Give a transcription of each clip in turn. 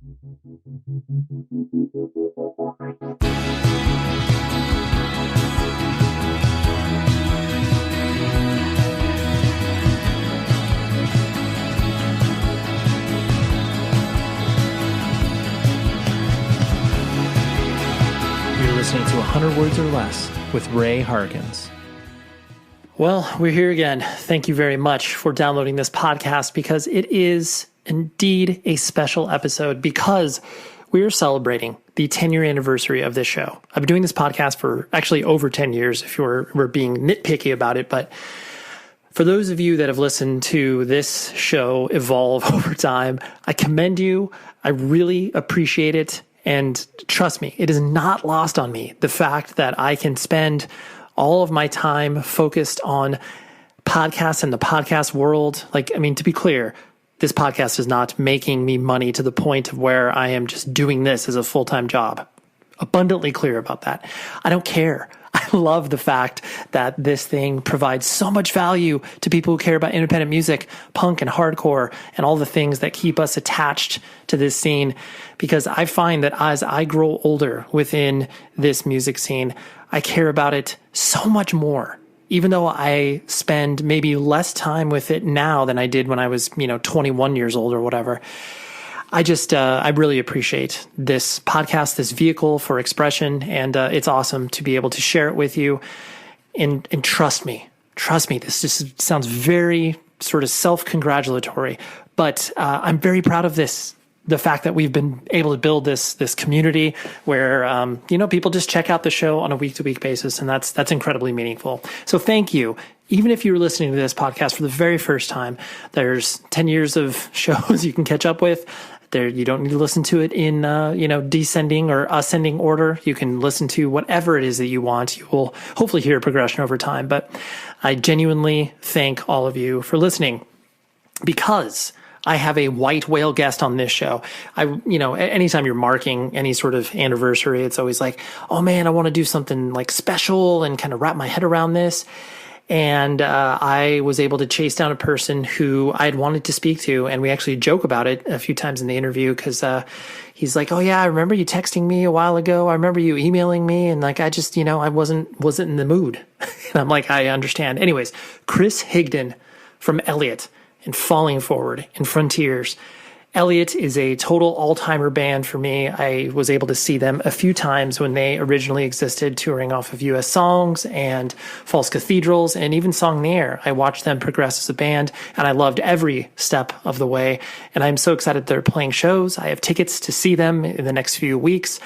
You're listening to 100 Words or Less with Ray Harkins. Well, we're here again. Thank you very much for downloading this podcast because it is indeed a special episode because we are celebrating the 10-year anniversary of this show. I've been doing this podcast for actually over 10 years if we're being nitpicky about it, but for those of you that have listened to this show evolve over time, I commend you. I really appreciate it. And trust me, it is not lost on me the fact that I can spend all of my time focused on podcasts and the podcast world. To be clear, this podcast is not making me money to the point of where I am just doing this as a full-time job. Abundantly clear about that. I don't care. I love the fact that this thing provides so much value to people who care about independent music, punk and hardcore, and all the things that keep us attached to this scene. Because I find that as I grow older within this music scene, I care about it so much more. Even though I spend maybe less time with it now than I did when I was, 21 years old or whatever. I really appreciate this podcast, this vehicle for expression, and it's awesome to be able to share it with you. And trust me, this just sounds very sort of self-congratulatory, but I'm very proud of this. The fact that we've been able to build this community where, people just check out the show on a week-to-week basis, and that's incredibly meaningful. So thank you. Even if you're listening to this podcast for the very first time, there's 10 years of shows you can catch up with. You don't need to listen to it in, descending or ascending order. You can listen to whatever it is that you want. You will hopefully hear a progression over time. But I genuinely thank all of you for listening because I have a white whale guest on this show. Anytime you're marking any sort of anniversary, it's always like, oh man, I want to do something like special and kind of wrap my head around this. And I was able to chase down a person who I had wanted to speak to, and we actually joke about it a few times in the interview because he's like, "Oh yeah, I remember you texting me a while ago. I remember you emailing me, and I just, I wasn't in the mood." And I'm like, "I understand." Anyways, Chris Higdon from Elliott and Falling Forward and Frontiers. Elliott is a total all-timer band for me. I was able to see them a few times when they originally existed, touring off of U.S. Songs and False Cathedrals and even Song in the Air. I watched them progress as a band, and I loved every step of the way. And I'm so excited they're playing shows. I have tickets to see them in the next few weeks.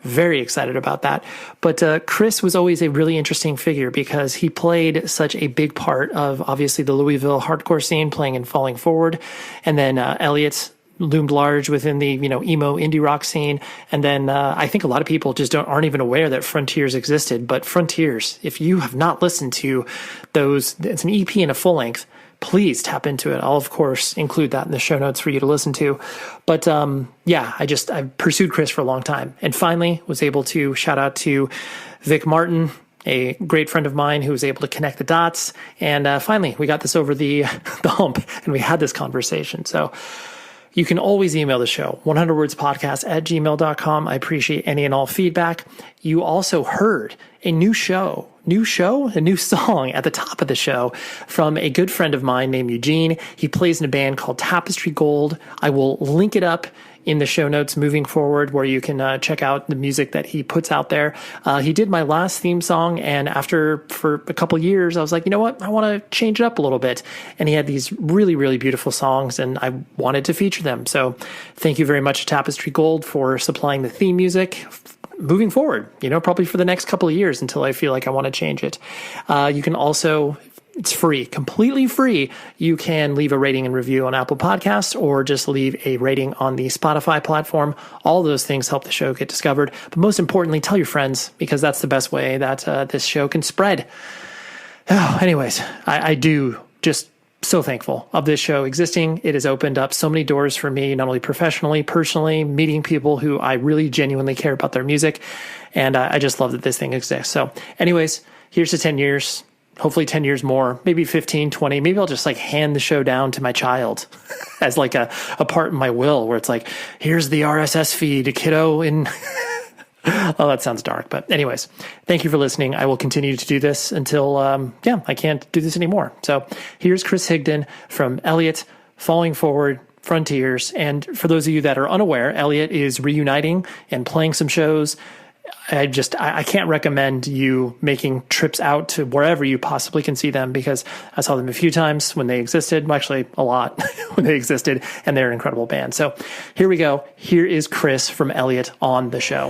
Very excited about that. But Chris was always a really interesting figure because he played such a big part of, obviously, the Louisville hardcore scene, playing in Falling Forward. And then Elliott loomed large within the, emo indie rock scene. And then I think a lot of people just aren't even aware that Frontiers existed. But Frontiers, if you have not listened to those, it's an EP and a full length, please tap into it. I'll, of course, include that in the show notes for you to listen to. But I pursued Chris for a long time and finally was able to shout out to Vic Martin, a great friend of mine who was able to connect the dots. And finally, we got this over the hump and we had this conversation. So you can always email the show, 100wordspodcast@gmail.com. I appreciate any and all feedback. You also heard a new song at the top of the show from a good friend of mine named Eugene. He plays in a band called Tapestry Gold. I will link it up in the show notes moving forward where you can check out the music that he puts out there. He did my last theme song, and for a couple years, I was like, you know what? I want to change it up a little bit. And he had these really, really beautiful songs, and I wanted to feature them. So thank you very much to Tapestry Gold for supplying the theme music moving forward, probably for the next couple of years until I feel like I want to change it. You can also, it's free, completely free. You can leave a rating and review on Apple Podcasts or just leave a rating on the Spotify platform. All those things help the show get discovered. But most importantly, tell your friends because that's the best way that this show can spread. Anyways, I do just so thankful of this show existing. It has opened up so many doors for me, not only professionally, personally, meeting people who I really genuinely care about their music. And I just love that this thing exists. So anyways, here's to 10 years. hopefully 10 years more, maybe 15, 20, maybe I'll just like hand the show down to my child as like a part in my will where it's like, here's the RSS feed, kiddo, in oh, that sounds dark. But anyways, thank you for listening. I will continue to do this until, I can't do this anymore. So here's Chris Higdon from Elliott, Falling Forward, Frontiers. And for those of you that are unaware, Elliott is reuniting and playing some shows. I can't recommend you making trips out to wherever you possibly can see them, because I saw them a few times when they existed, actually a lot when they existed, and they're an incredible band. So here we go. Here is Chris from Elliott on the show.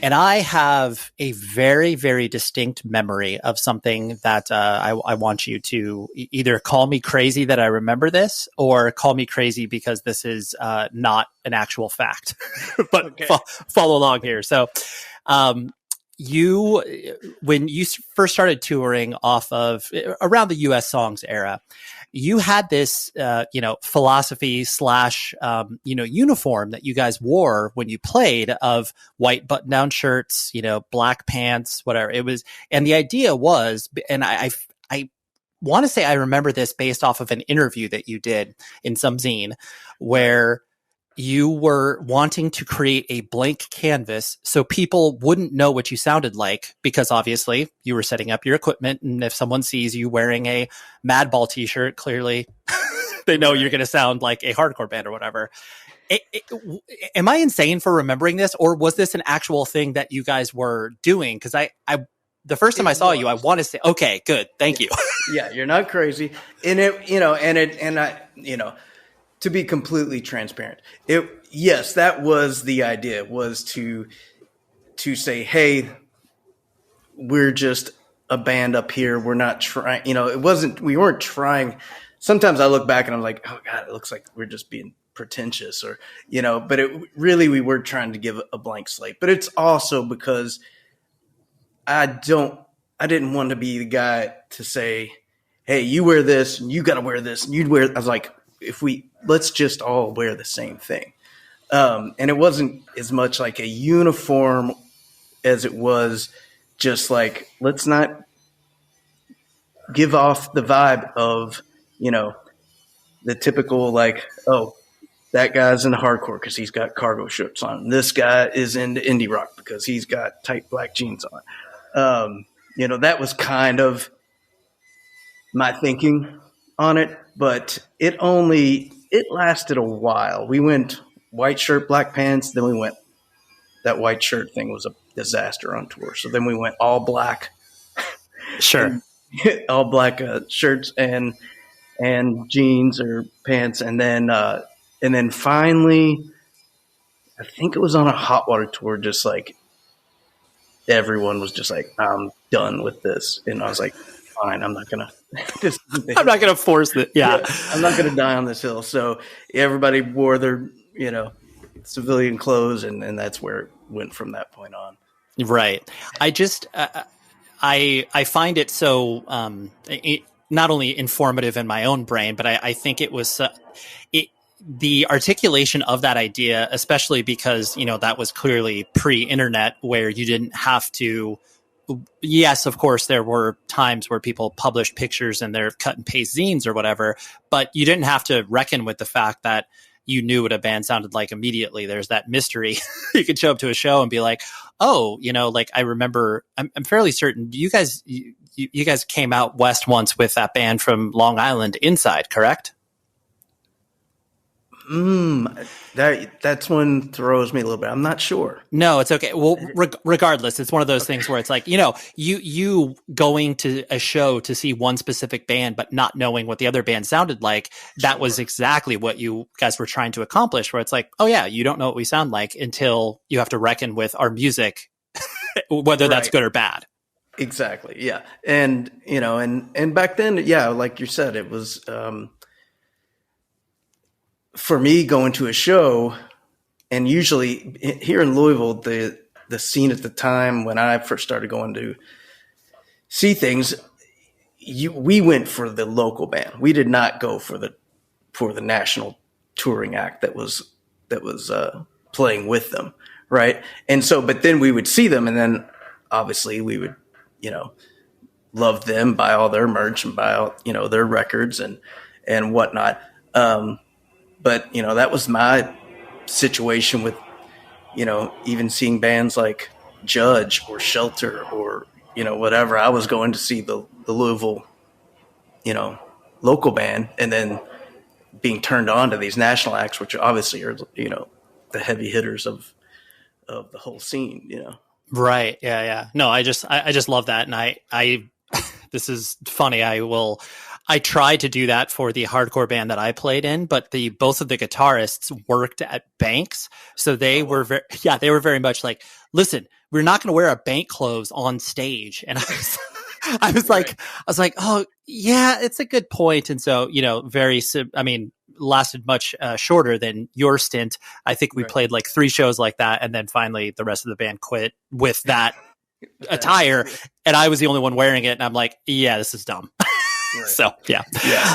And I have a very, very distinct memory of something that I want you to either call me crazy that I remember this, or call me crazy because this is not an actual fact. But okay. Follow along here. So when you first started touring off of around the US Songs era, you had this, philosophy / uniform that you guys wore when you played, of white button-down shirts, black pants, whatever it was. And the idea was, and I want to say I remember this based off of an interview that you did in some zine, where you were wanting to create a blank canvas so people wouldn't know what you sounded like, because obviously you were setting up your equipment. And if someone sees you wearing a Madball t-shirt, clearly they know you're going to sound like a hardcore band or whatever. Am I insane for remembering this, or was this an actual thing that you guys were doing? Because the first time I saw you, I want to say, okay, good. Thank you. Yeah, you're not crazy. To be completely transparent, yes, that was the idea, was to say, hey, we're just a band up here. We're not trying, we weren't trying. Sometimes I look back and I'm like, oh God, it looks like we're just being pretentious, or, but we were trying to give a blank slate. But it's also because I didn't want to be the guy to say, hey, you wear this and you got to wear this and you'd wear, I was like, let's just all wear the same thing. And it wasn't as much like a uniform as it was just like, let's not give off the vibe of, the typical like, oh, that guy's into hardcore because he's got cargo shorts on. This guy is into indie rock because he's got tight black jeans on. That was kind of my thinking on it, but it lasted a while. We went white shirt, black pants. Then we went, that white shirt thing was a disaster on tour. So then we went all black, sure, all black shirts and jeans or pants. And then finally, I think it was on a hot water tour, just like everyone was just like, I'm done with this. And I was like, fine, I'm not going to. I'm not going to force it. Yeah. I'm not going to die on this hill. So everybody wore their, civilian clothes, and that's where it went from that point on. Right. I just, I find it so, not only informative in my own brain, but I think it was, the articulation of that idea, especially because, that was clearly pre-internet, where you didn't have to. Yes, of course, there were times where people published pictures in their cut and paste zines or whatever, but you didn't have to reckon with the fact that you knew what a band sounded like immediately. There's that mystery. You could show up to a show and be like, oh, like I remember, I'm fairly certain you guys came out west once with that band from Long Island, Inside, correct? That's one throws me a little bit. I'm not sure. No, it's okay. Well, regardless, it's one of those things where it's like, you going to a show to see one specific band, but not knowing what the other band sounded like. That was exactly what you guys were trying to accomplish, where it's like, oh yeah, you don't know what we sound like until you have to reckon with our music, whether that's good or bad. Exactly. Yeah. And, and back then, yeah, like you said, it was, for me going to a show, and usually here in Louisville, the scene at the time when I first started going to see things, we went for the local band. We did not go for the national touring act that was playing with them, right? And so, but then we would see them, and then obviously we would, love them, buy all their merch and buy all, their records and whatnot. But that was my situation with, even seeing bands like Judge or Shelter or, whatever. I was going to see the Louisville, local band, and then being turned on to these national acts, which obviously are, the heavy hitters of the whole scene, Right. Yeah. Yeah. No, I just love that. And I this is funny. I tried to do that for the hardcore band that I played in, but both of the guitarists worked at banks. So they were very much like, listen, we're not going to wear our bank clothes on stage. And I was like, oh yeah, it's a good point. And so, lasted much shorter than your stint. I think we played like 3 shows like that. And then finally the rest of the band quit with that attire. And I was the only one wearing it. And I'm like, yeah, this is dumb. Right. So, yeah.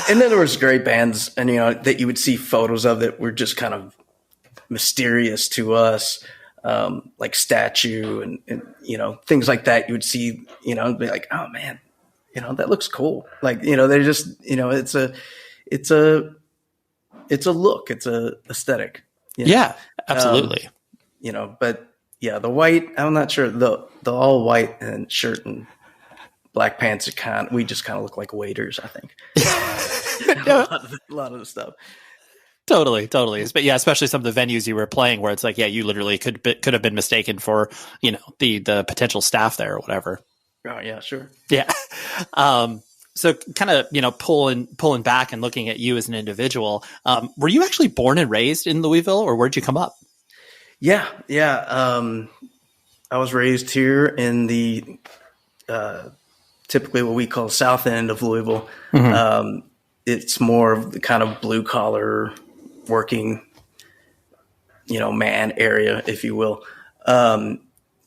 And then there was great bands and, that you would see photos of that were just kind of mysterious to us. Like Statue and things like that. You would see, and be like, oh man, that looks cool. Like, they just, it's a look, it's a aesthetic. Yeah, absolutely. But yeah, the white, I'm not sure the all white and shirt and black pants, we just kind of look like waiters, I think. a lot of the stuff. Totally. But yeah, especially some of the venues you were playing where it's like, yeah, you literally could have been mistaken for, the potential staff there or whatever. Oh yeah, sure. Yeah. So kind of, pulling back and looking at you as an individual, were you actually born and raised in Louisville, or where'd you come up? Yeah. I was raised here in the, typically what we call South End of Louisville. Mm-hmm. It's more of the kind of blue collar working, man area, if you will. And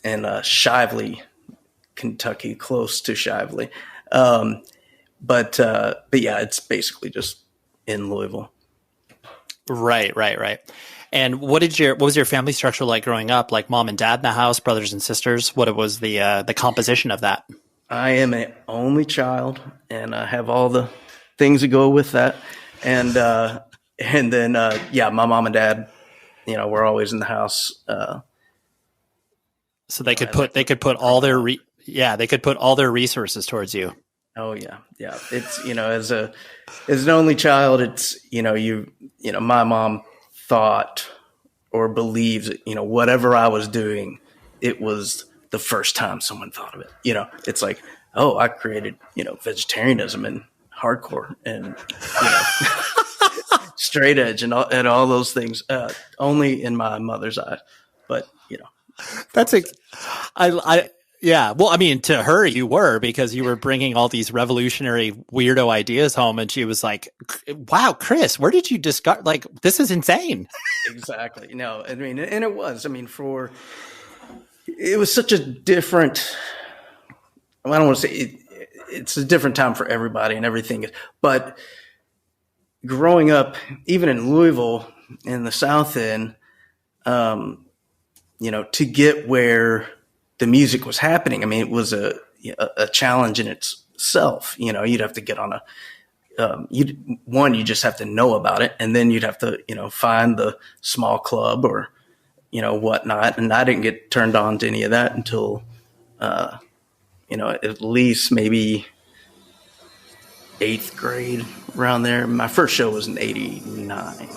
Shively, Kentucky, close to Shively. But yeah, it's basically just in Louisville. Right. And what was your family structure like growing up? Like mom and dad in the house, brothers and sisters? What was the composition of that? I am an only child, and I have all the things that go with that. And then my mom and dad, were always in the house. So they could put all their resources towards you. Oh yeah. It's as an only child, it's my mom thought or believes whatever I was doing, it was the first time someone thought of it. It's like, oh, I created vegetarianism and hardcore and straight edge and all those things. Only in my mother's eye, but that's yeah. Well, I mean, to her, you were, because you were bringing all these revolutionary weirdo ideas home. And she was like, wow, Chris, where did you discover? Like, this is insane. Exactly. No, I mean, and it was, it was such a different, I don't want to say it's a different time for everybody and everything. But growing up, even in Louisville in the South End, to get where the music was happening. It was a challenge in itself. You'd have to get on you just have to know about it, and then you'd have to, find the small club or, whatnot. And I didn't get turned on to any of that until, at least maybe 8th grade, around there. My first show was in 89.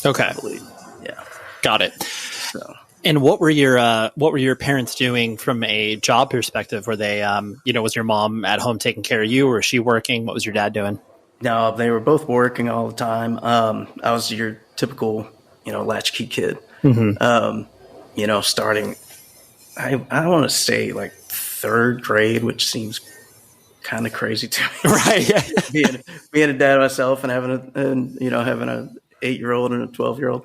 Okay. I believe. Yeah. Got it. So. And what were your parents doing from a job perspective? Were they, was your mom at home taking care of you, or was she working? What was your dad doing? No, they were both working all the time. I was your typical, latchkey kid. Mm-hmm. Starting, I want to say like 3rd grade, which seems kind of crazy to me. Right. Yeah. being a dad myself and having a 8-year-old and a 12-year-old.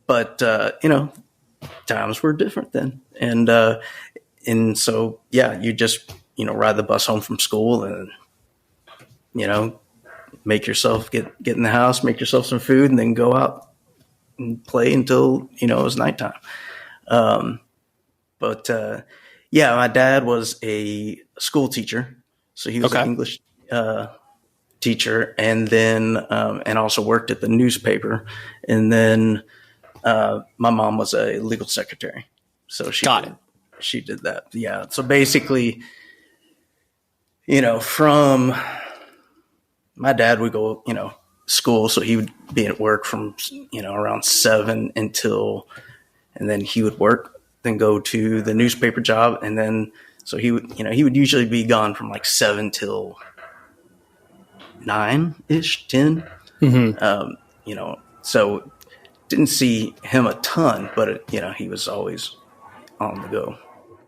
But times were different then. And so, yeah, you just, ride the bus home from school and, make yourself get in the house, make yourself some food, and then go out and play until, it was nighttime. Yeah, my dad was a school teacher. So he was an English teacher, and then and also worked at the newspaper. And then my mom was a legal secretary. So she did that. Yeah. So basically, from my dad would go, school. So he would be at work from, around 7 until, and then he would work, then go to the newspaper job. And then, so he would usually be gone from like 7 till 9-ish, 10. Mm-hmm. So didn't see him a ton, but he was always on the go.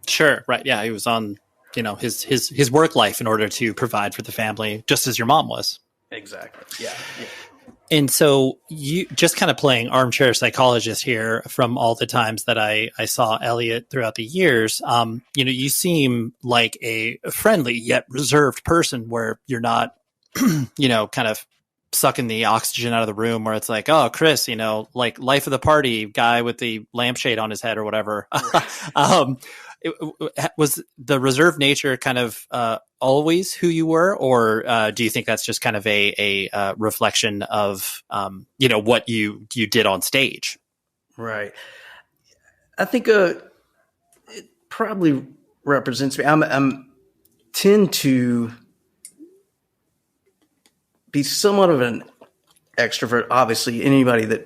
Sure. Right. Yeah. He was on, his work life in order to provide for the family, just as your mom was. Exactly. Yeah. And so you just kind of playing armchair psychologist here from all the times that I saw Elliott throughout the years. You seem like a friendly yet reserved person where you're not, kind of sucking the oxygen out of the room where it's like, oh, Chris, like life of the party guy with the lampshade on his head or whatever. Was the reserved nature kind of always who you were, or do you think that's just kind of a reflection of what you did on stage? Right. I think it probably represents me. I'm tend to be somewhat of an extrovert. Obviously, anybody that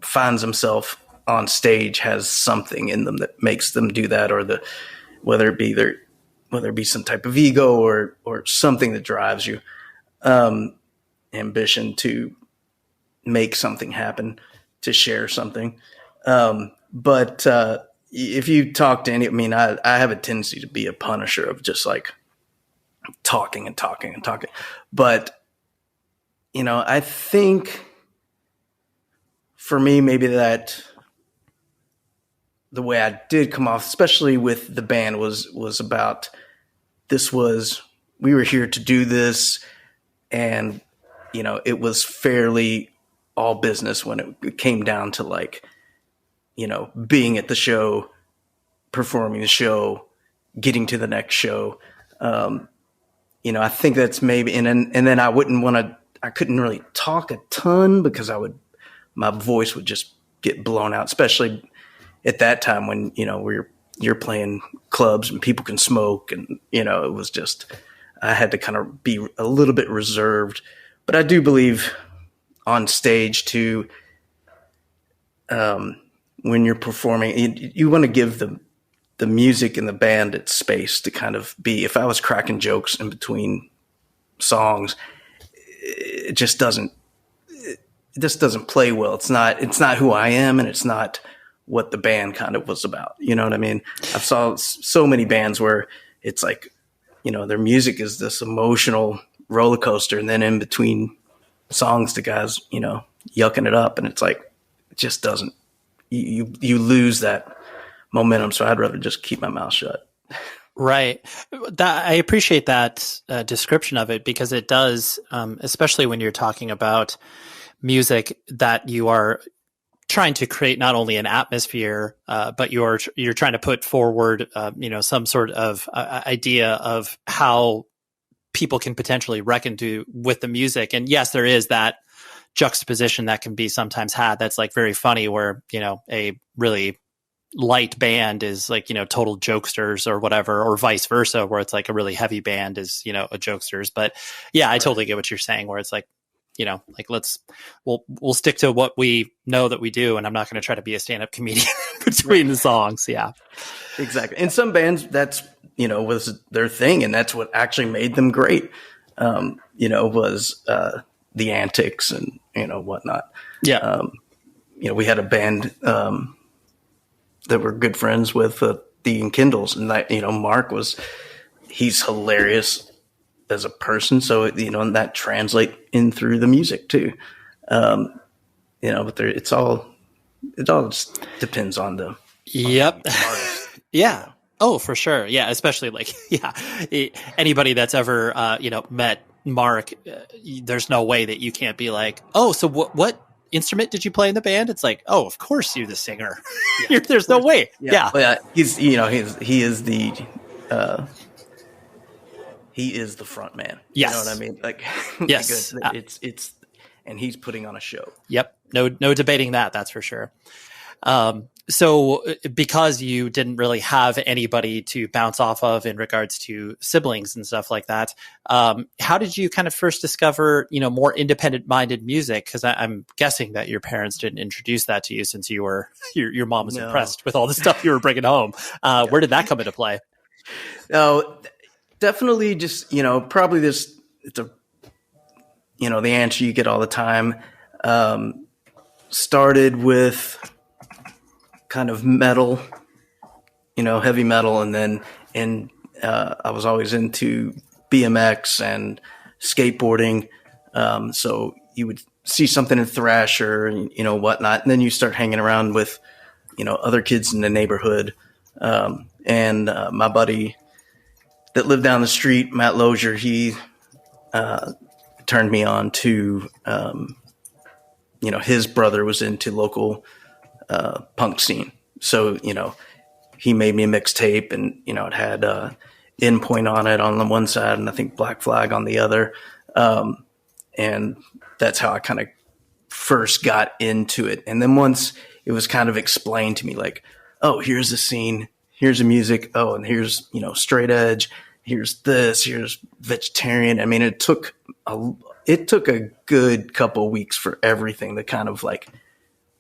finds himself on stage has something in them that makes them do that, or whether it be some type of ego or something that drives you, ambition to make something happen, to share something. But if you talk to I have a tendency to be a punisher of just like talking and talking and talking. But, I think for me, maybe that the way I did come off, especially with the band, was about we were here to do this, and it was fairly all business when it came down to like being at the show, performing the show, getting to the next show. I think that's maybe, and then I couldn't really talk a ton because my voice would just get blown out, especially at that time when, you're playing clubs and people can smoke, and, it was just, I had to kind of be a little bit reserved. But I do believe on stage too, when you're performing, you want to give the music and the band its space to kind of be. If I was cracking jokes in between songs, it just doesn't play well. It's not who I am, and it's not what the band kind of was about. You know what I mean? I've saw so many bands where it's like, their music is this emotional roller coaster, and then in between songs, the guys, yucking it up, and it's like, it just doesn't, you lose that momentum. So I'd rather just keep my mouth shut. Right. I appreciate that description of it, because it does, especially when you're talking about music that you are trying to create not only an atmosphere, but you're trying to put forward, some sort of idea of how people can potentially reckon with the music. And yes, there is that juxtaposition that can be sometimes had. That's like very funny, where, a really light band is like, total jokesters or whatever, or vice versa, where it's like a really heavy band is, a jokesters. But yeah, I totally get what you're saying, where it's like, like we'll stick to what we know that we do, and I'm not going to try to be a stand-up comedian between the songs. Yeah, exactly. And some bands, that's, was their thing, and that's what actually made them great. Was the antics and, whatnot. Yeah. We had a band, that we're good friends with, the Enkindles, and that, Mark he's hilarious as a person. So, and that translate in through the music too. But it's all it all just depends on the Yep. artist. Yeah. Oh, for sure. Yeah. Especially like, anybody that's ever, met Mark, there's no way that you can't be like, oh, so what instrument did you play in the band? It's like, oh, of course you're the singer. Yeah, There's no way. Yeah. Well, he is the front man. Yes. You know what I mean? Like, Yes. it's and he's putting on a show. Yep. No debating that. That's for sure. So because you didn't really have anybody to bounce off of in regards to siblings and stuff like that, how did you kind of first discover, more independent minded music? Because I'm guessing that your parents didn't introduce that to you since you were your mom was impressed with all the stuff you were bringing home. Where did that come into play? Oh, definitely just, probably the answer you get all the time. Started with kind of metal, heavy metal. And then, I was always into BMX and skateboarding. So you would see something in thrash or, whatnot. And then you start hanging around with, other kids in the neighborhood. And my buddy that lived down the street, Matt Lozier, he turned me on to, his brother was into local punk scene. So, he made me a mixtape and, it had Endpoint on it on the one side and I think Black Flag on the other. And that's how I kind of first got into it. And then once it was kind of explained to me like, oh, here's the scene, here's the music. Oh, and here's, straight edge. Here's this, here's vegetarian. I mean, it took a good couple of weeks for everything to kind of like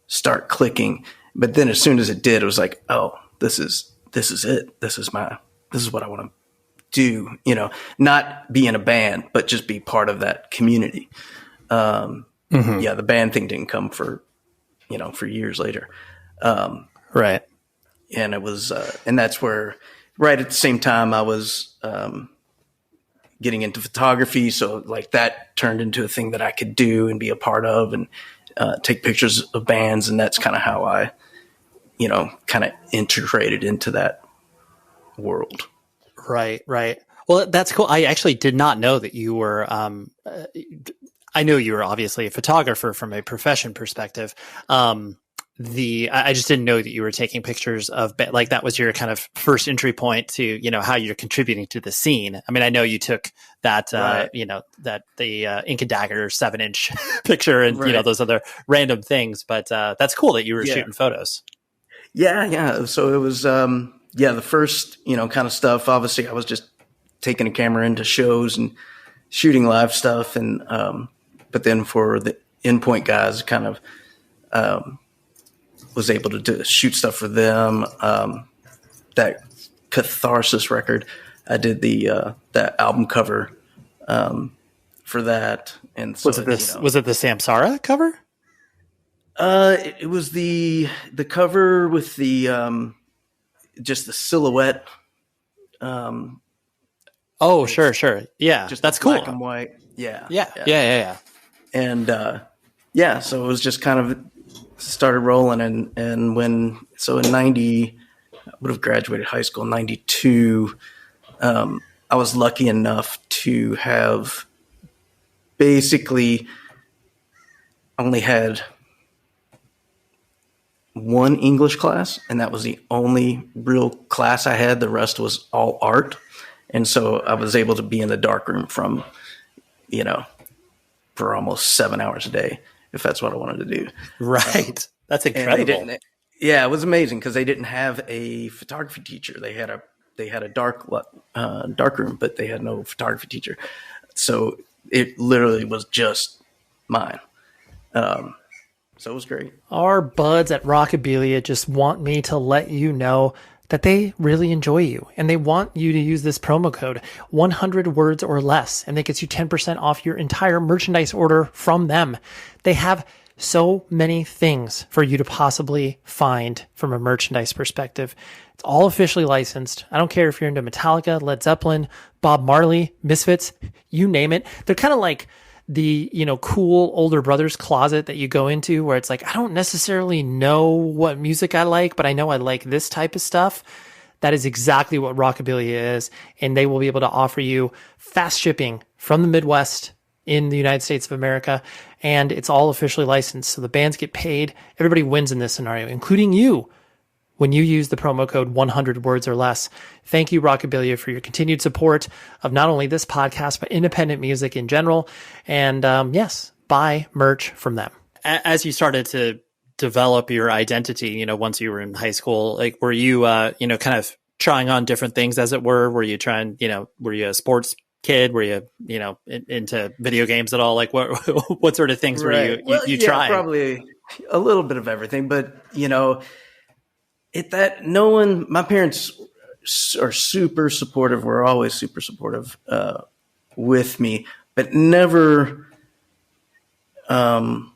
start clicking. But then as soon as it did, it was like, oh, this is it. This is what I want to do, not be in a band, but just be part of that community. Yeah, the band thing didn't come for years later. Right. And it was, and that's where right at the same time I was, getting into photography. So like that turned into a thing that I could do and be a part of and, take pictures of bands. And that's kind of how I, kind of integrated into that world. Right. Well, that's cool. I actually did not know that you were, I know you were obviously a photographer from a profession perspective. I just didn't know that you were taking pictures of, like, that was your kind of first entry point to, how you're contributing to the scene. I mean, I know you took that, Right. the Ink and Dagger 7-inch picture and, Right. those other random things, but that's cool that you were Yeah. shooting photos. Yeah. So it was, the first, kind of stuff. Obviously I was just taking a camera into shows and shooting live stuff. And, but then for the Endpoint guys, kind of, was able to shoot stuff for them. That Catharsis record, I did that album cover, for that. And so Was it the Samsara cover? It was the cover with the, just the silhouette. Oh, sure. Yeah. Just that's black cool. and white. Yeah. Yeah. And, so it was just kind of started rolling. And in 90, I would have graduated high school in 92. I was lucky enough to have basically only had one English class, and that was the only real class I had. The rest was all art. And so I was able to be in the darkroom from, for almost 7 hours a day, if that's what I wanted to do. Right. That's incredible. It was amazing because they didn't have a photography teacher. They had a dark room, but they had no photography teacher. So it literally was just mine. So it was great. Our buds at Rockabilia just want me to let you know that they really enjoy you and they want you to use this promo code 100 words or less, and that gets you 10% off your entire merchandise order from them. They have so many things for you to possibly find from a merchandise perspective. It's all officially licensed. I don't care if you're into Metallica, Led Zeppelin, Bob Marley, Misfits, you name it. They're kind of like the, cool older brother's closet that you go into where it's like, I don't necessarily know what music I like, but I know I like this type of stuff. That is exactly what Rockabilia is. And they will be able to offer you fast shipping from the Midwest in the United States of America. And it's all officially licensed. So the bands get paid. Everybody wins in this scenario, including you, when you use the promo code 100 words or less. Thank you, Rockabilia, for your continued support of not only this podcast, but independent music in general. And yes, buy merch from them. As you started to develop your identity, once you were in high school, like, were you, kind of trying on different things, as it were? Were you trying, were you a sports kid? Were you, into video games at all? Like, what sort of things were you trying? Probably a little bit of everything, but my parents are super supportive. Were always super supportive with me, but never to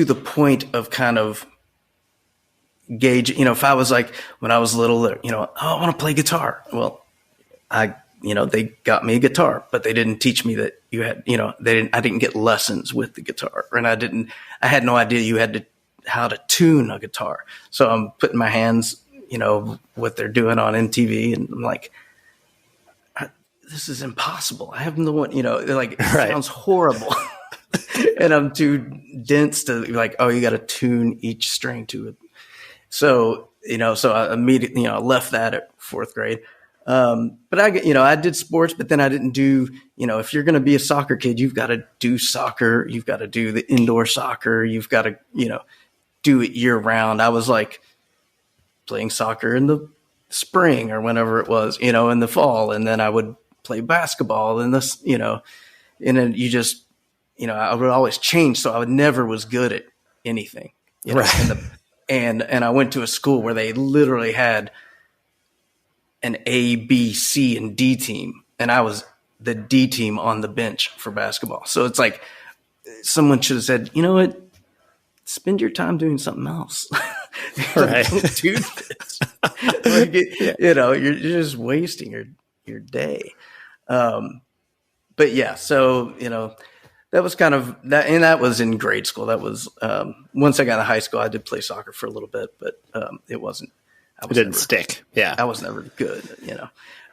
the point of kind of gauge. If I was like, when I was little, I want to play guitar. Well, they got me a guitar, but they didn't teach me that you had, I didn't get lessons with the guitar, and I had no idea how to tune a guitar. So I'm putting my hands, what they're doing on MTV, and I'm like, this is impossible. I have no one, it sounds horrible. And I'm too dense to be like, oh, you got to tune each string to it. So, so I immediately, I left that at fourth grade. But I did sports, but then I didn't do, if you're going to be a soccer kid, you've got to do soccer. You've got to do the indoor soccer. You've got to, do it year round. I was like playing soccer in the spring or whenever it was, in the fall. And then I would play basketball and this, and then you just, I would always change. So I never was good at anything. Right. And I went to a school where they literally had an A, B, C, and D team. And I was the D team on the bench for basketball. So it's like someone should have said, you know what? Spend your time doing something else. Right. Don't do this. You're just wasting your day. But yeah, so, that was kind of that. And that was in grade school. That was, once I got to high school, I did play soccer for a little bit, but it wasn't, it didn't stick. Yeah. I was never good,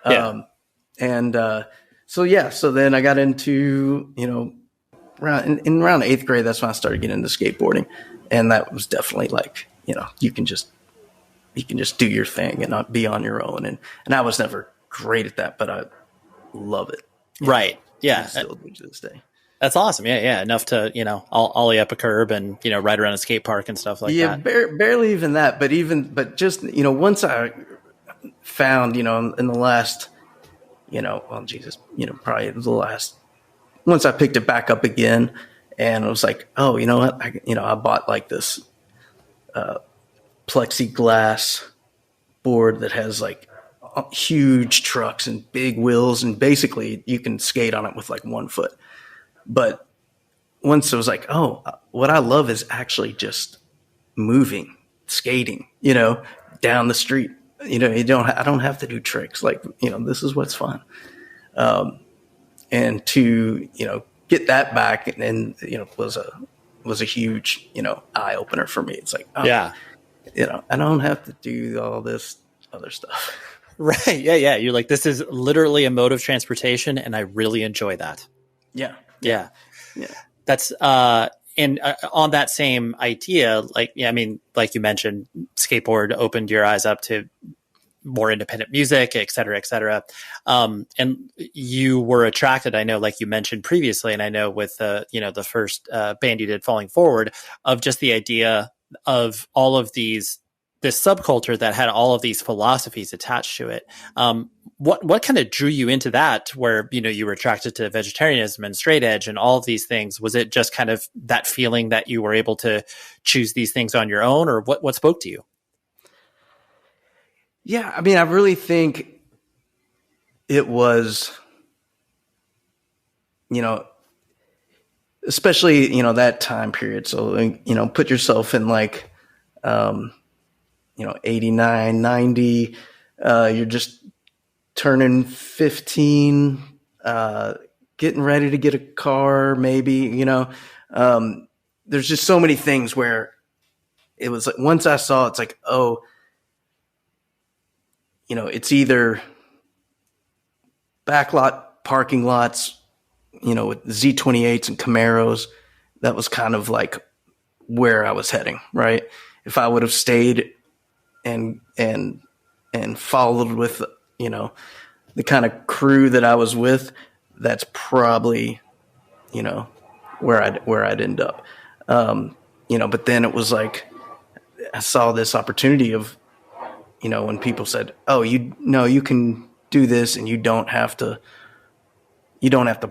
Yeah. So then I got into, around eighth grade, that's when I started getting into skateboarding. And that was definitely like, you can just do your thing and not be on your own. And I was never great at that, but I love it. Right. Yeah. I still do to this day. That's awesome. Yeah. Yeah. Enough to, ollie up a curb and, ride around a skate park and stuff like that. Yeah. Barely even that, but just, once I found, in the last, probably the last, once I picked it back up again, and I was like, oh, you know what? I bought like this plexiglass board that has like huge trucks and big wheels, and basically you can skate on it with like 1 foot. But once I was like, oh, what I love is actually just moving, skating, down the street. I don't have to do tricks. Like, this is what's fun. And to, get that back and was a huge, eye opener for me. It's like, oh, yeah, I don't have to do all this other stuff. Right. Yeah. Yeah. You're like, this is literally a mode of transportation, and I really enjoy that. Yeah. Yeah. Yeah. That's, and on that same idea, like, yeah, I mean, like you mentioned, skateboard opened your eyes up to more independent music, et cetera, et cetera. And you were attracted, I know, like you mentioned previously, and I know with the first band you did, Falling Forward, of just the idea of all of this subculture that had all of these philosophies attached to it. What kind of drew you into that, where, you were attracted to vegetarianism and straight edge and all of these things? Was it just kind of that feeling that you were able to choose these things on your own, or what spoke to you? Yeah. I mean, I really think it was, especially, that time period. So, put yourself in like, 89, 90, you're just turning 15, getting ready to get a car, maybe, there's just so many things where it was like, once I saw, it's like, oh, it's either backlot parking lots, with Z28s and Camaros. That was kind of like where I was heading, right? If I would have stayed and followed with, the kind of crew that I was with, that's probably, where I'd end up. But then it was like, I saw this opportunity of, when people said, oh, you can do this and you don't have to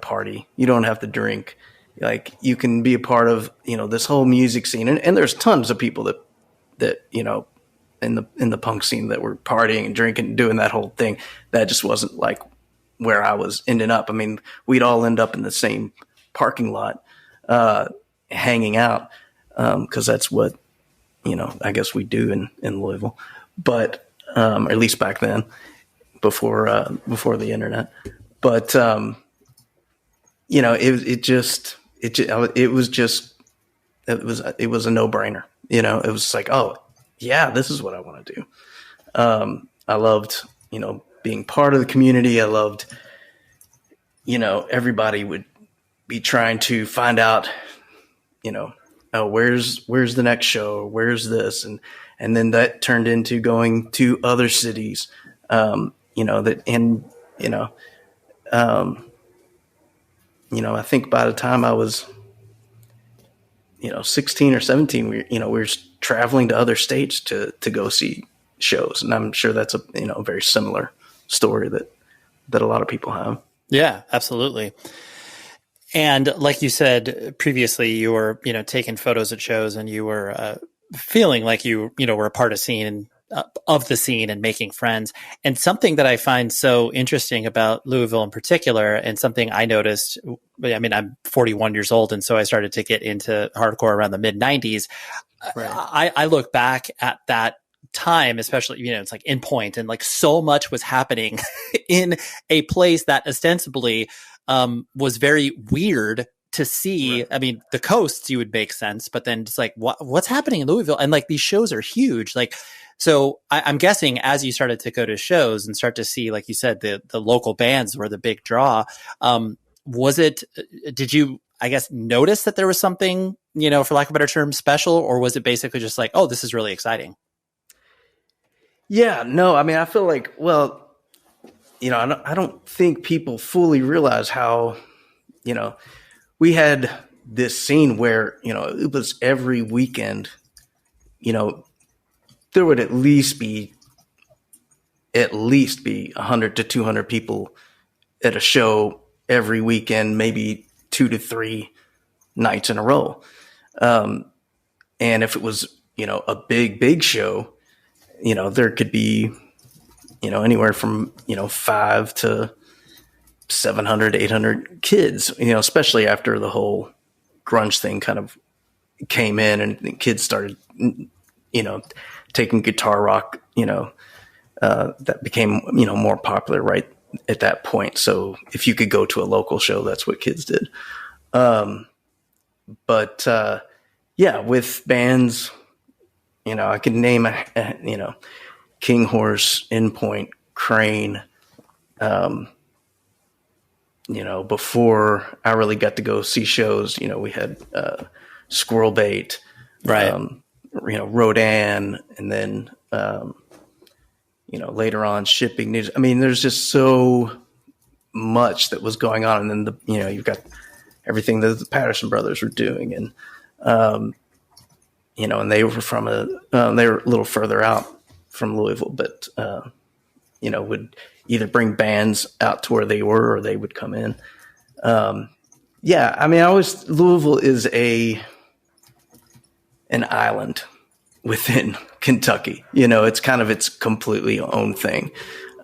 party. You don't have to drink. Like, you can be a part of, this whole music scene. And there's tons of people that, in the punk scene that were partying and drinking and doing that whole thing. That just wasn't like where I was ending up. I mean, we'd all end up in the same parking lot, hanging out. 'Cause that's what, I guess we do in Louisville, but, or at least back then before the internet. But, it was a no-brainer. It was like, oh yeah, this is what I want to do. I loved, being part of the community. I loved, everybody would be trying to find out, oh, where's the next show? Where's this? And then that turned into going to other cities, I think by the time I was, 16 or 17, we were traveling to other states to go see shows. And I'm sure that's a very similar story that a lot of people have. Yeah, absolutely. And like you said previously, you were, taking photos at shows, and you were feeling like you were a part of the scene and making friends. And something that I find so interesting about Louisville in particular, and something I noticed, I mean, I'm 41 years old, and so I started to get into hardcore around the mid 90s. Right. I look back at that time, especially, it's like in Point, and like so much was happening in a place that ostensibly was very weird to see. Right. I mean, the coasts, you would make sense, but then it's like, what's happening in Louisville? And like, these shows are huge. Like, so I'm guessing as you started to go to shows and start to see, like you said, the local bands were the big draw. Did you, I guess, notice that there was something, for lack of a better term, special, or was it basically just like, oh, this is really exciting? Yeah, no, I mean, I feel like, well, I don't think people fully realize how, we had this scene where, it was every weekend, there would at least be 100 to 200 people at a show every weekend, maybe 2 to 3 nights in a row. And if it was, a big show, there could be, anywhere from, 5 to 700, 800 kids, especially after the whole grunge thing kind of came in and the kids started, taking guitar rock, that became, more popular right at that point. So if you could go to a local show, that's what kids did. Yeah, with bands, I could name, King Horse, Endpoint, Crane. Before I really got to go see shows, we had Squirrel Bait, right? Rodan, and then later on Shipping News. I mean, there's just so much that was going on, and then you've got everything that the Patterson brothers were doing, and and they were they were a little further out from Louisville, but would either bring bands out to where they were, or they would come in. Yeah, I mean, Louisville is an island within Kentucky. It's kind of its completely own thing.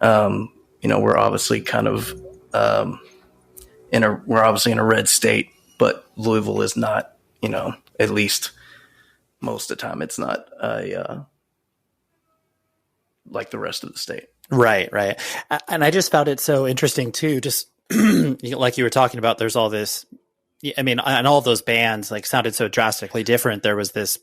We're obviously kind of we're obviously in a red state, but Louisville is not. At least most of the time, it's not like the rest of the state. Right. And I just found it so interesting too, just like you were talking about, there's all this, I mean, and all of those bands like sounded so drastically different. There was this,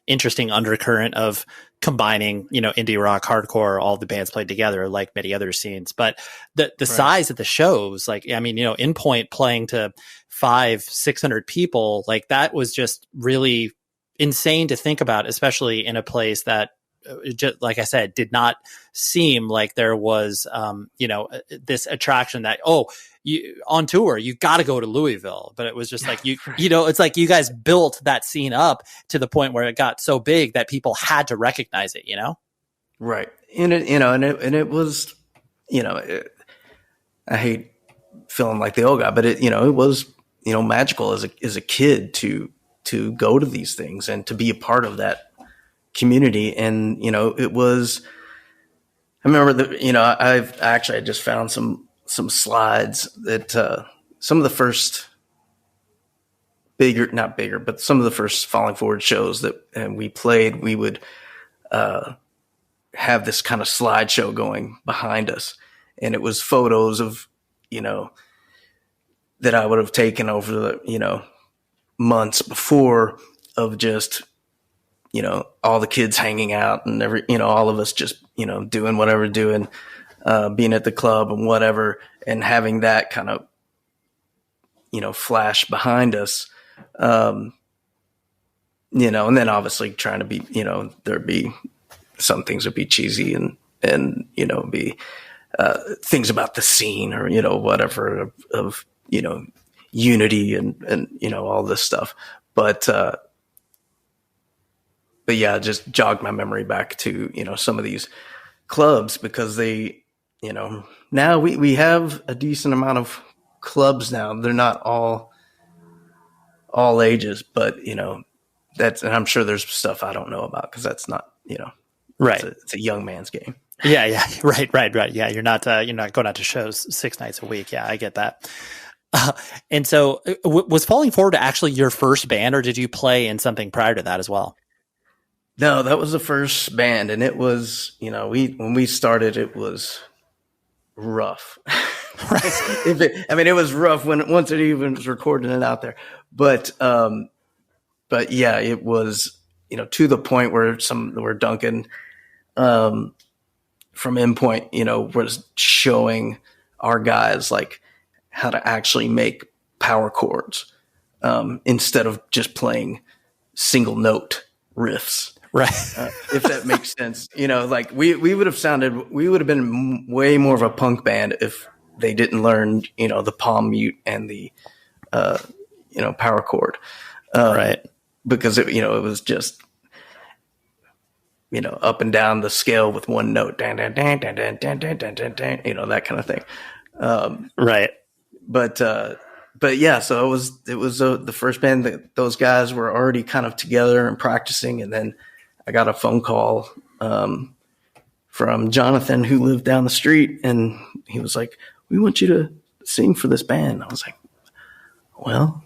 interesting undercurrent of combining, indie rock, hardcore, all the bands played together like many other scenes. But the size of the shows, like, I mean, In Point playing to 500-600 people, like that was just really insane to think about, especially in a place that, just like I said, did not seem like there was, this attraction that, you on tour, you got to go to Louisville. But it was just like, it's like you guys built that scene up to the point where it got so big that people had to recognize it, Right. And it was, I hate feeling like the old guy, but it was, magical as a kid to go to these things and to be a part of that community. And, it was, I remember I just found some slides that, some of the first not bigger, but some of the first Falling Forward shows that we played, we would, have this kind of slideshow going behind us. And it was photos of, that I would have taken over the, months before, of just, all the kids hanging out and all of us just, doing whatever doing, being at the club and whatever, and having that kind of, flash behind us. And then obviously trying to be, there'd be some things would be cheesy and, be, things about the scene or, whatever of unity and, all this stuff. But yeah, just jogged my memory back to, some of these clubs, because they, now we have a decent amount of clubs now. They're not all ages, but, and I'm sure there's stuff I don't know about, because that's not, right. It's a young man's game. Yeah. Right. Yeah. You're not going out to shows 6 nights a week. Yeah, I get that. And so was Falling Forward actually your first band, or did you play in something prior to that as well? No, that was the first band. And it was, when we started, it was rough. It was rough once it even was recording it out there. But yeah, it was, to the point where Duncan, from Endpoint, was showing our guys like how to actually make power chords, instead of just playing single note riffs. Right. If that makes sense. Like we would have been way more of a punk band if they didn't learn, the palm mute and the, power chord. Right. Because it was just, up and down the scale with one note, dan, dan, dan, dan, dan, dan, dan, dan, dan, dan, that kind of thing. Right. But yeah, so it was the first band that those guys were already kind of together and practicing. And then I got a phone call, from Jonathan, who lived down the street, and he was like, "We want you to sing for this band." I was like, "Well,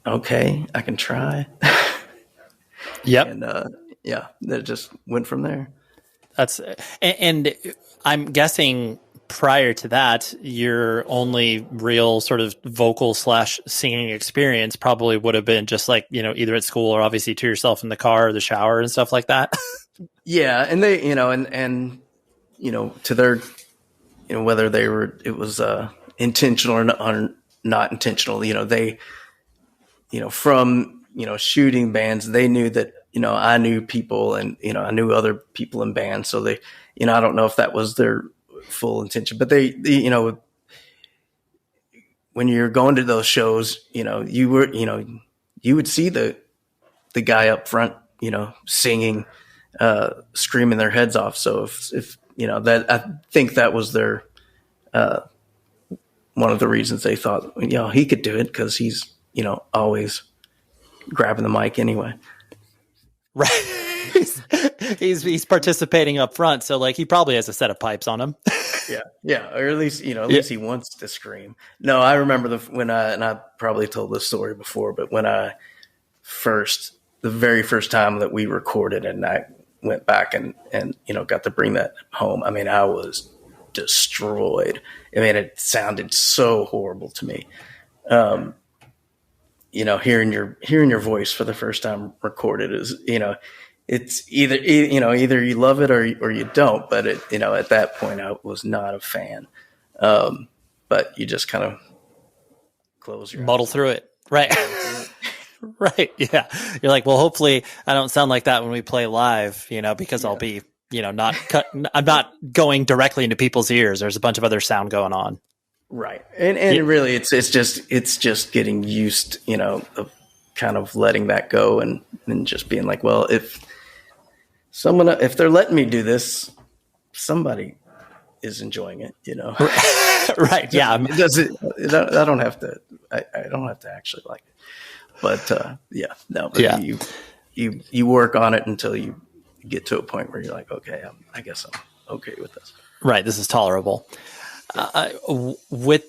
okay, I can try." Yep. And, yeah, that just went from there. And I'm guessing prior to that, your only real sort of vocal / singing experience probably would have been just like, either at school or obviously to yourself in the car or the shower and stuff like that. Yeah. And they, and to their, whether it was intentional or not intentional, they, from, shooting bands, they knew that, I knew people and, I knew other people in bands. So they, I don't know if that was their full intention, but they when you're going to those shows, you would see the guy up front, singing, screaming their heads off. So if that, I think that was their, one of the reasons they thought, he could do it, because he's, always grabbing the mic anyway. Right. he's participating up front. So like he probably has a set of pipes on him. Yeah. Or at least, least he wants to scream. No, I remember and I probably told this story before, but when the very first time that we recorded and I went back and got to bring that home. I mean, I was destroyed. I mean, it sounded so horrible to me. Hearing your voice for the first time recorded is, it's either you love it or you don't. But at that point, I was not a fan. But you just kind of close your muddle eyes. through it, right? Right. Yeah. You're like, well, hopefully I don't sound like that when we play live, because I'll be, not I'm not going directly into people's ears. There's a bunch of other sound going on. Right. And really it's just getting used, of kind of letting that go and just being like, well, if they're letting me do this, somebody is enjoying it, Right. Yeah. I don't have to actually like it. But you work on it until you get to a point where you're like, okay, I guess I'm okay with this. Right. This is tolerable. With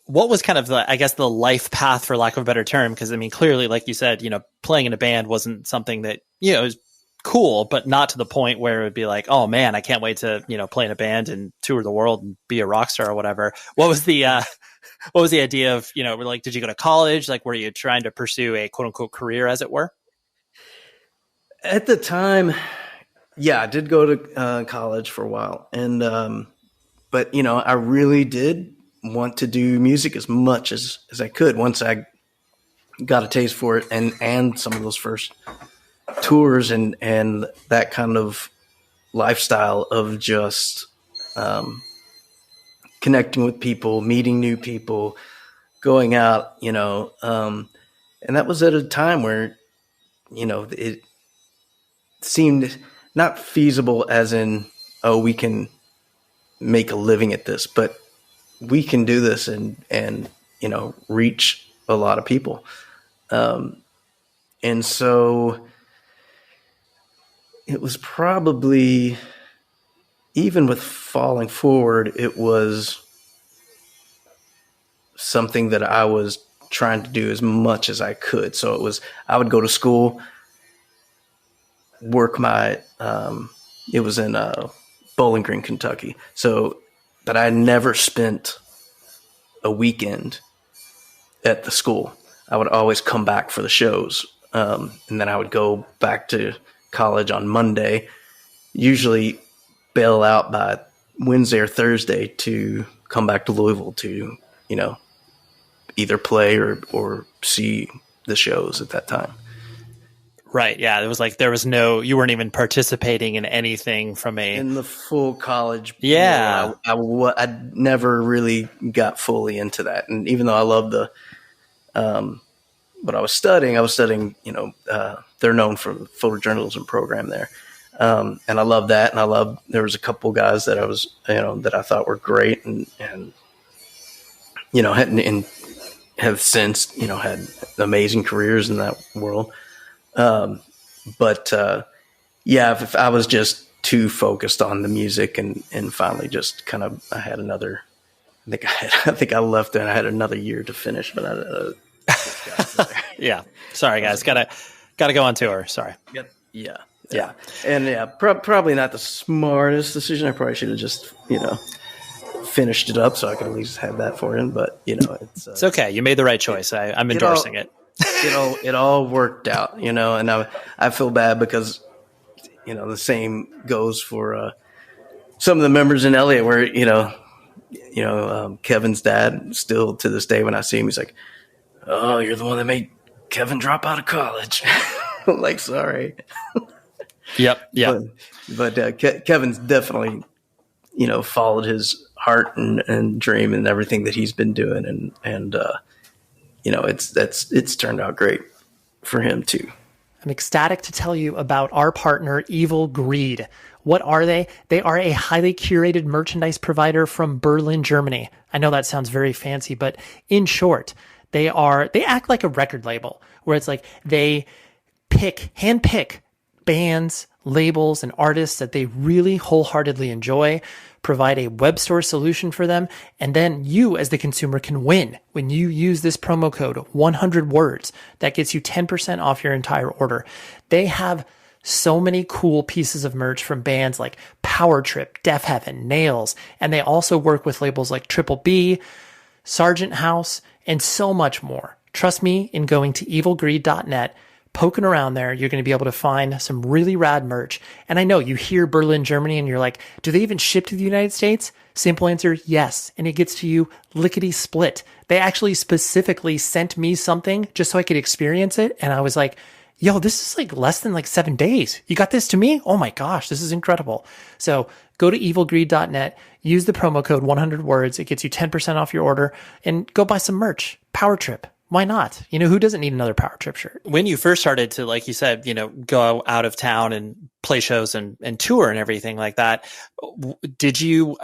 what was kind of the life path, for lack of a better term? Because I mean, clearly, like you said, playing in a band wasn't something that, was cool, but not to the point where it would be like, oh man, I can't wait to, play in a band and tour the world and be a rock star or whatever. What was the idea of, like, did you go to college? Like, were you trying to pursue a quote unquote career, as it were? At the time, yeah, I did go to college for a while. And, but, I really did want to do music as much as I could once I got a taste for it and some of those first tours and that kind of lifestyle of just connecting with people, meeting new people, going out, and that was at a time where, it seemed not feasible as in, oh, we can make a living at this, but we can do this and reach a lot of people. And so it was probably, even with Falling Forward, it was something that I was trying to do as much as I could. So I would go to school, work it was in Bowling Green, Kentucky. But I never spent a weekend at the school. I would always come back for the shows. And then I would go back to college on Monday, usually bail out by Wednesday or Thursday to come back to Louisville to, either play or see the shows at that time. Right. Yeah. It was like, you weren't even participating in anything in the full college. Yeah. I never really got fully into that. And even though I loved what I was studying, they're known for the photojournalism program there. And I love that. And there was a couple guys that that I thought were great and have since, had amazing careers in that world. But if I was just too focused on the music and finally just kind of, I think I left and I had another year to finish, but yeah. Sorry guys. Gotta go on tour. Sorry. Yeah. And probably not the smartest decision. I probably should have just, finished it up so I could at least have that for him. But, it's okay. You made the right choice. I'm endorsing it. It all worked out, and I feel bad because, the same goes for some of the members in Elliott where, Kevin's dad still to this day when I see him, he's like, oh, you're the one that made Kevin drop out of college. I'm like, sorry. Yep. But Kevin's definitely, followed his heart and dream and everything that he's been doing. And it's turned out great for him too. I'm ecstatic to tell you about our partner, Evil Greed. What are they? They are a highly curated merchandise provider from Berlin, Germany. I know that sounds very fancy, but in short, they act like a record label where it's like they handpick bands, labels, and artists that they really wholeheartedly enjoy, provide a web store solution for them, and then you as the consumer can win when you use this promo code 100 words. That gets you 10% off your entire order. They have so many cool pieces of merch from bands like Power Trip, Def Heaven, Nails, and they also work with labels like Triple B, Sargent House, and so much more. Trust me, in going to evilgreed.net, poking around there, you're going to be able to find some really rad merch. And I know you hear Berlin, Germany, and you're like, do they even ship to the United States? Simple answer, yes. And it gets to you lickety split. They actually specifically sent me something just so I could experience it. And I was like, yo, this is like less than like 7 days. You got this to me? Oh my gosh, this is incredible. So go to evilgreed.net, use the promo code 100 words. It gets you 10% off your order, and go buy some merch. Power Trip. Why not? Who doesn't need another Power Trip shirt? When you first started to, like you said, go out of town and play shows and tour and everything like that, did you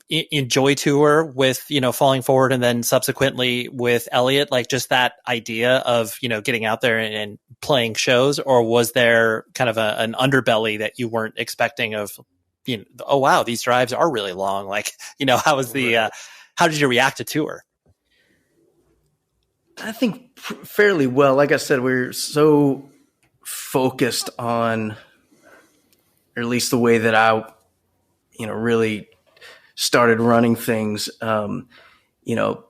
enjoy tour with, Falling Forward and then subsequently with Elliott, like just that idea of, getting out there and playing shows? Or was there kind of an underbelly that you weren't expecting of, oh, wow, these drives are really long. Like, how did you react to tour? I think fairly well. Like I said, we're so focused on, or at least the way that I, really started running things. We wanted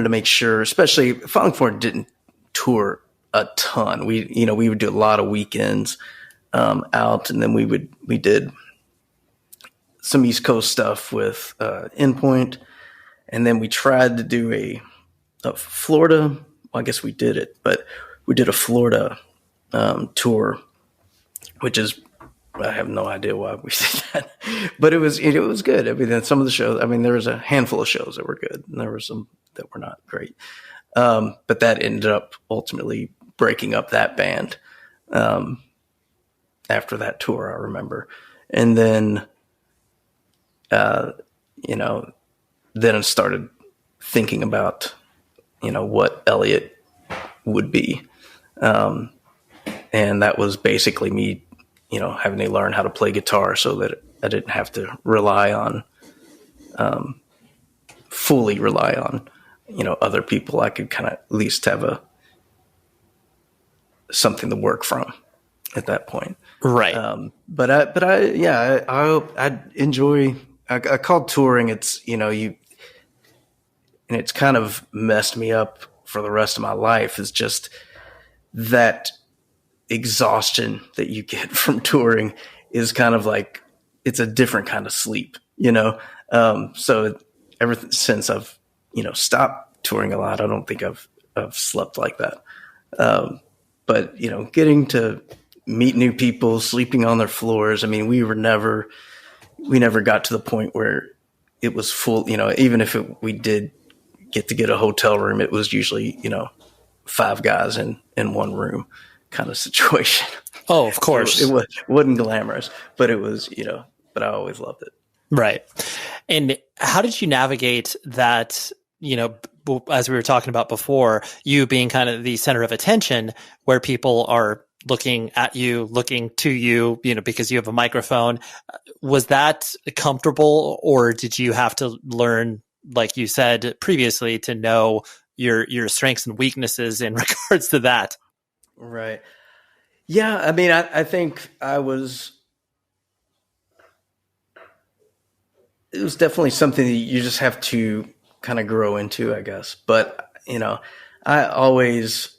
to make sure, especially Falling Forward didn't tour a ton. We would do a lot of weekends out, and then we did some East Coast stuff with Endpoint, and then we tried to do a Florida. Well, I guess we did it, but we did a Florida tour, which is, I have no idea why we did that, but it was good. I mean, some of the shows, there was a handful of shows that were good, and there were some that were not great. But that ended up ultimately breaking up that band after that tour, I remember. And then, then I started thinking about, what Elliott would be. And that was basically me, having to learn how to play guitar so that I didn't have to fully rely on, other people. I could kind of at least have something to work from at that point. Right. I enjoy, I call touring, it's, and it's kind of messed me up for the rest of my life, is just that exhaustion that you get from touring is kind of like, it's a different kind of sleep, so ever since I've, stopped touring a lot, I don't think I've slept like that. But, getting to meet new people, sleeping on their floors. We never got to the point where it was full, even if we did get a hotel room, it was usually, 5 guys in one room kind of situation. Oh, of course. It wasn't glamorous, but it was, but I always loved it. Right. And how did you navigate that, as we were talking about before, you being kind of the center of attention where people are looking at you, looking to you, because you have a microphone? Was that comfortable, or did you have to learn, like you said previously, to know your strengths and weaknesses in regards to that? Right. Yeah. I think it was definitely something that you just have to kind of grow into, I guess. But, I always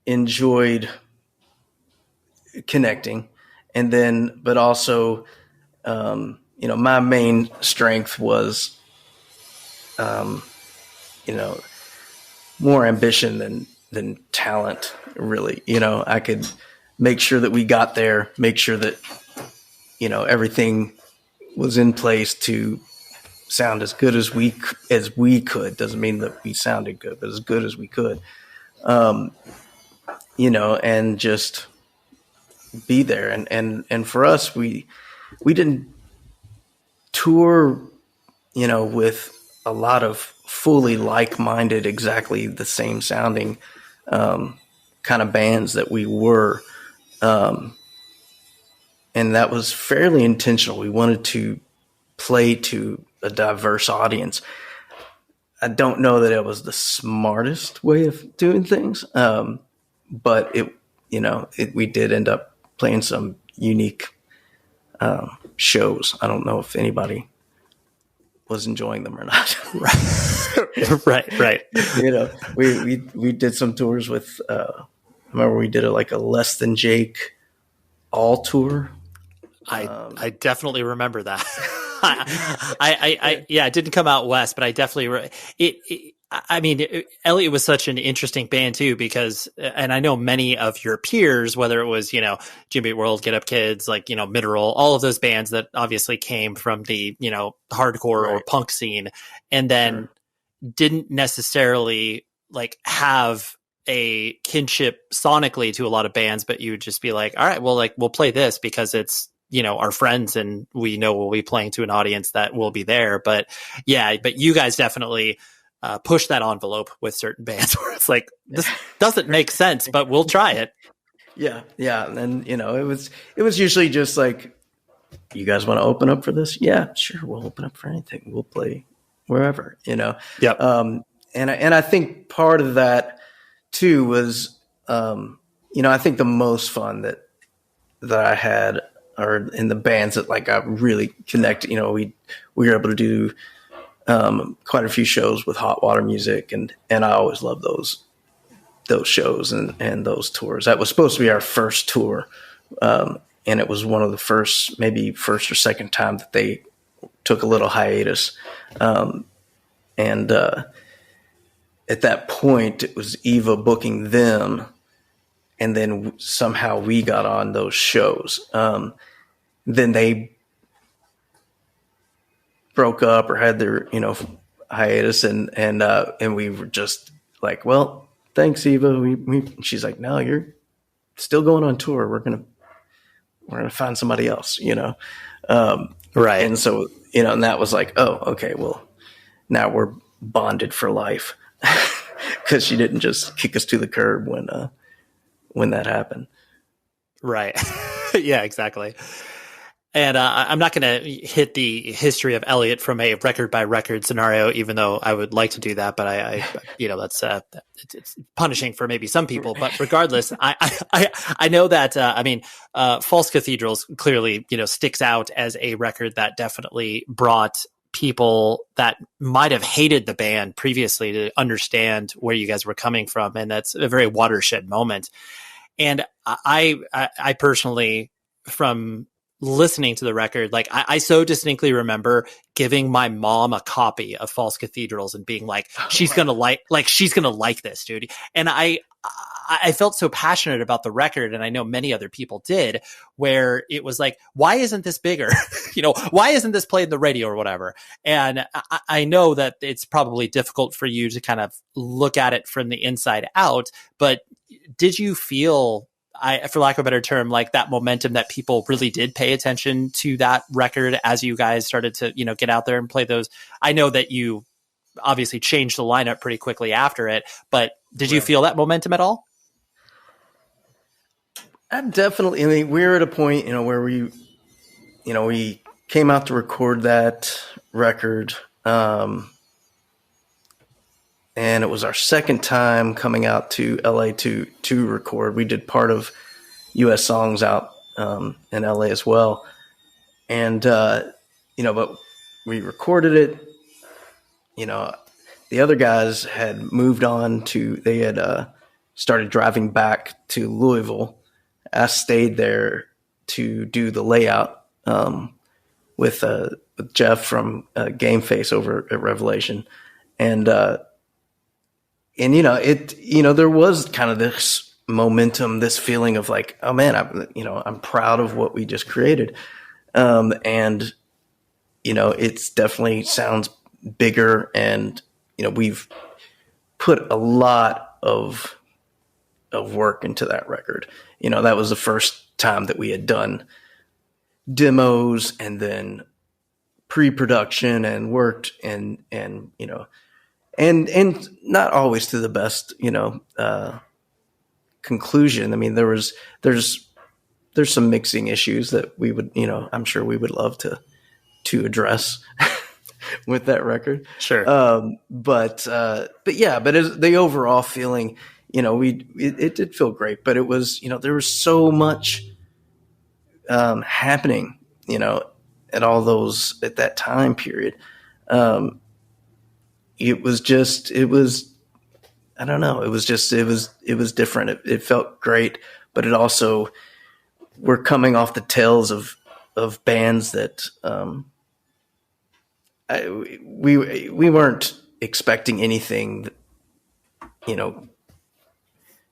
enjoyed connecting, but also, my main strength was, more ambition than talent, really. I could make sure that we got there, make sure that, everything was in place to sound as good as we could. Doesn't mean that we sounded good, but as good as we could, and just be there. And for us, we didn't tour, with a lot of fully like-minded, exactly the same sounding, kind of bands that we were. And that was fairly intentional. We wanted to play to a diverse audience. I don't know that it was the smartest way of doing things. But we did end up playing some unique, shows. I don't know if anybody was enjoying them or not. Right. We did some tours with. I remember we did a Less Than Jake all tour. I definitely remember that. It didn't come out west, but I definitely Elliott was such an interesting band too, because, and I know many of your peers, whether it was, Jimmy Eat World, Get Up Kids, Mineral, all of those bands that obviously came from the, hardcore or punk scene, and then didn't necessarily have a kinship sonically to a lot of bands, but you would just be like, all right, well, we'll play this because it's, our friends and we know we'll be playing to an audience that will be there. But you guys definitely push that envelope with certain bands where it's like, this doesn't make sense, but we'll try it. Yeah. And it was usually just like, you guys want to open up for this? Yeah, sure. We'll open up for anything. We'll play wherever, Yep. And I think part of that too was, I think the most fun that I had are in the bands that got really connected. We were able to do quite a few shows with Hot Water Music, and I always loved those shows and those tours. That was supposed to be our first tour, and it was one of the first or second time that they took a little hiatus. And at that point, it was Eva booking them, and then somehow we got on those shows. Then they broke up or had their, hiatus, and we were just like, well, thanks, Eva. She's like, no, you're still going on tour. We're gonna find somebody else, Right. And so, and that was like, oh, okay, well, now we're bonded for life, because she didn't just kick us to the curb when that happened. Right. Yeah, exactly. And I'm not going to hit the history of Elliott from a record by record scenario, even though I would like to do that. But I that's it's punishing for maybe some people. But regardless, I know that False Cathedrals clearly sticks out as a record that definitely brought people that might have hated the band previously to understand where you guys were coming from, and that's a very watershed moment. And I personally, from listening to the record, I so distinctly remember giving my mom a copy of False Cathedrals and being like, she's gonna like this, dude. And I felt so passionate about the record, and I know many other people did, where it was like, why isn't this bigger? Why isn't this played in the radio or whatever? And I know that it's probably difficult for you to kind of look at it from the inside out, but did you feel, for lack of a better term, that momentum that people really did pay attention to that record as you guys started to, get out there and play those? I know that you obviously changed the lineup pretty quickly after it, but did you feel that momentum at all? I definitely, we're at a point, where we came out to record that record. And it was our second time coming out to LA to record. We did part of US Songs out in LA as well. And, but we recorded it. The other guys had moved on they had started driving back to Louisville. I stayed there to do the layout with Jeff from Game Face over at Revelation. And there was kind of this momentum, this feeling of like, oh man, I'm proud of what we just created. And it's definitely sounds bigger, and, we've put a lot of work into that record. That was the first time that we had done demos and then pre-production and worked and not always to the best, conclusion. I mean, there's some mixing issues that we would, I'm sure we would love to address with that record. Sure. But the overall feeling, it did feel great, but it was, there was so much happening you know, at that time period. I don't know. It was different. It felt great, but it also, we're coming off the tails of bands that, we weren't expecting anything, you know,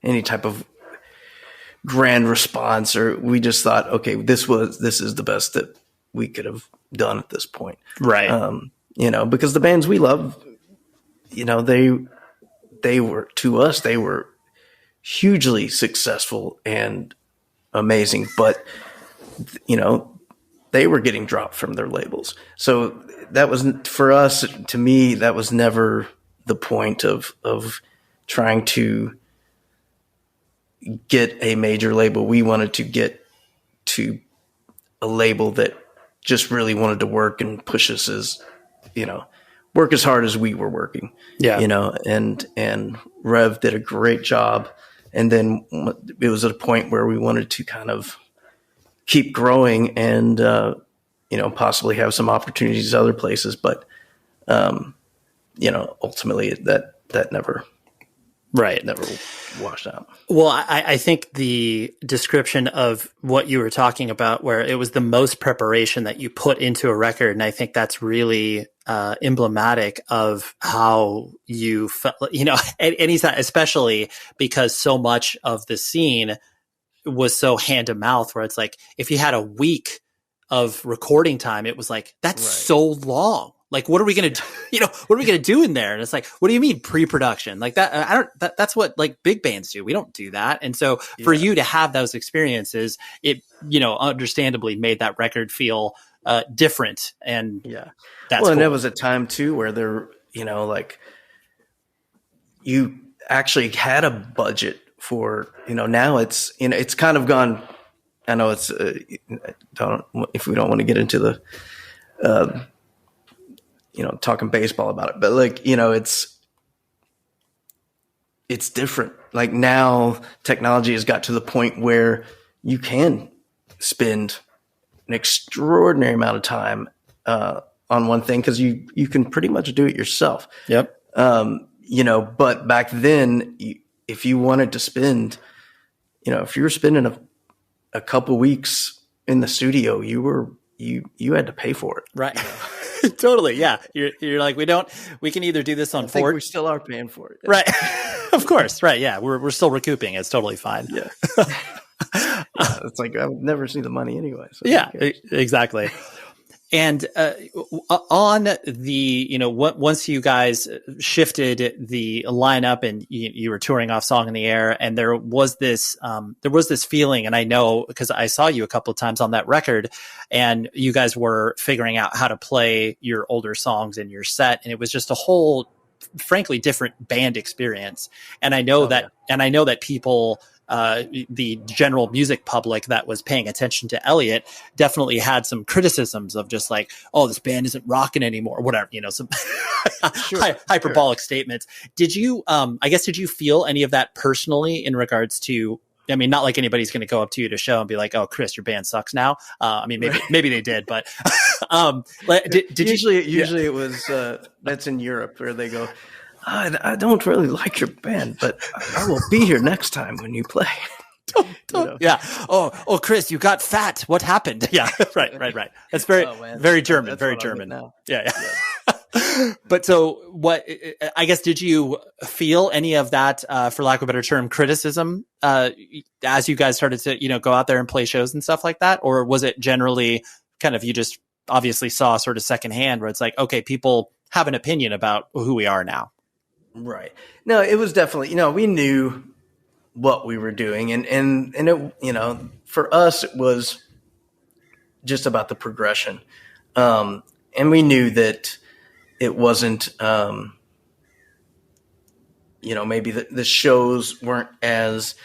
any type of grand response, or we just thought, okay, this is the best that we could have done at this point. Right. You know, because the bands we love, you know, they were, to us, they were hugely successful and amazing, but, you know, they were getting dropped from their labels. So that wasn't, for us, to me, that was never the point of trying to get a major label. We wanted to get to a label that just really wanted to work and push us work as hard as we were working. Yeah. You know, and Rev did a great job. And then it was at a point where we wanted to kind of keep growing and, you know, possibly have some opportunities other places. But, you know, ultimately that never washed out. Well, I think the description of what you were talking about, where it was the most preparation that you put into a record, and I think that's really emblematic of how you felt, you know, anytime, especially because so much of the scene was so hand to mouth, where it's like, if you had a week of recording time, it was like, that's so long. Like, what are we going to do? You know, what are we going to do in there? And it's like, what do you mean pre-production? Like that's what like big bands do. We don't do that. And so for you to have those experiences, it, you know, understandably made that record feel different. And that's well, and cool. it was a time too where there, you know, like you actually had a budget for, you know, now it's, you know, it's kind of gone. I know it's, if we don't want to get into the, you know, talking baseball about it, but like, you know, it's different. Like now technology has got to the point where you can spend an extraordinary amount of time, on one thing, cause you can pretty much do it yourself. Yep. You know, but back then, if you wanted to spend, you know, if you were spending a couple weeks in the studio, you had to pay for it. Right. You know? Totally. Yeah. You're like, we can either do this on we still are paying for it. Right. Of course. Right. Yeah. We're still recouping. It's totally fine. Yeah. It's like, I would never see the money anyway. So yeah, exactly. And on the, you know, once you guys shifted the lineup and you were touring off Song in the Air, and there was this feeling, and I know because I saw you a couple of times on that record, and you guys were figuring out how to play your older songs in your set, and it was just a whole, frankly, different band experience. And I know that people, the general music public that was paying attention to Elliott definitely had some criticisms of just like, oh, this band isn't rocking anymore, whatever, you know, some hyperbolic statements. Did you, did you feel any of that personally in regards to, I mean, not like anybody's going to go up to you to show and be like, oh, Chris, your band sucks now. I mean, maybe they did, but, usually it was, that's in Europe where they go, I don't really like your band, but I will be here next time when you play. You know? Yeah. Oh, Chris, you got fat. What happened? Yeah. Right. That's very German. That's very German. Now. Yeah. But so what, I guess, did you feel any of that, for lack of a better term, criticism, as you guys started to, you know, go out there and play shows and stuff like that? Or was it generally kind of, you just obviously saw sort of secondhand where it's like, okay, people have an opinion about who we are now? Right. No, it was definitely, you know, we knew what we were doing, and it, you know, for us, it was just about the progression. And we knew that it wasn't, you know, maybe the shows weren't as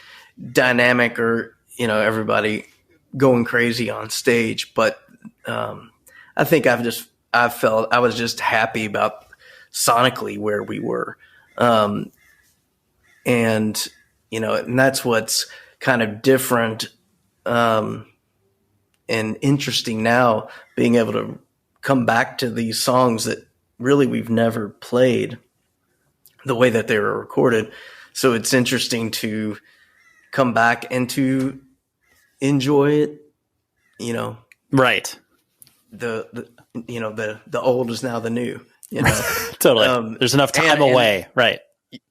dynamic or, you know, everybody going crazy on stage. But, I think I was just happy about sonically where we were. And, you know, and that's what's kind of different, and interesting now being able to come back to these songs that really we've never played the way that they were recorded. So it's interesting to come back and to enjoy it, you know. Right. The old is now the new, you know. Totally. There's enough time away. Right.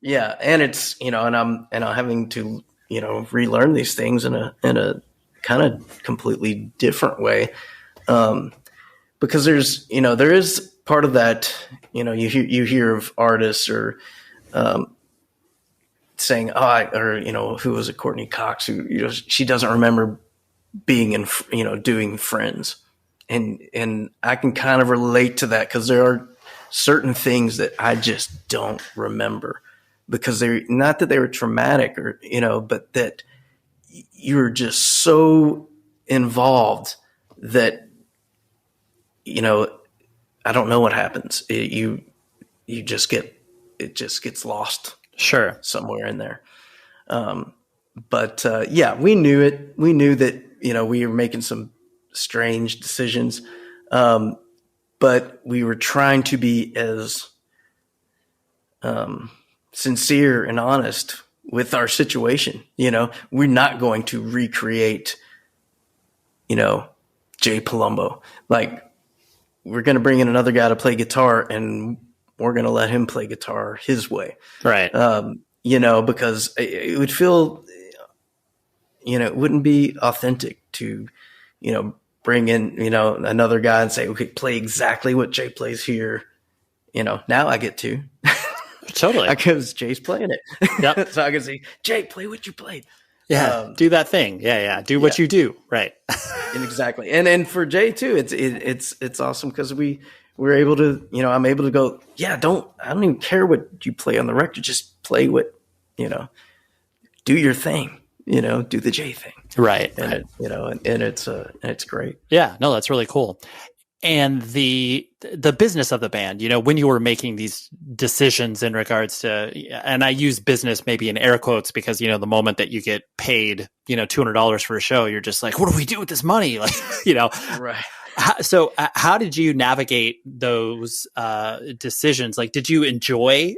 Yeah. And it's, and I'm having to, relearn these things in a kind of completely different way. Because there's, there is part of that, you hear of artists or, saying, who was it? Courtney Cox, who, she doesn't remember being in, doing Friends. And I can kind of relate to that because there are certain things that I just don't remember because they're not that they were traumatic or, but that you're just so involved that, I don't know what happens. It just gets lost. Sure. Somewhere in there. But we knew it. We knew that, we were making some strange decisions. But we were trying to be as sincere and honest with our situation. We're not going to recreate, Jay Palumbo. Like, we're going to bring in another guy to play guitar and we're going to let him play guitar his way. Right. Because it would feel, it wouldn't be authentic to, bring in, another guy and say, okay, play exactly what Jay plays here. Now I get to. Totally. Because Jay's playing it. Yep. So I can say, Jay, play what you played. Yeah. Do that thing. Yeah. Do what you do. Right. And exactly. And for Jay too, it's awesome because we're able to, I'm able to go, I don't even care what you play on the record. Just play what, do your thing, do the Jay thing. Right. And, it's great. Yeah, no, that's really cool. And the business of the band, when you were making these decisions in regards to, and I use business maybe in air quotes because, the moment that you get paid, $200 for a show, you're just like, what do we do with this money? Like, Right. So how did you navigate those decisions? Like, did you enjoy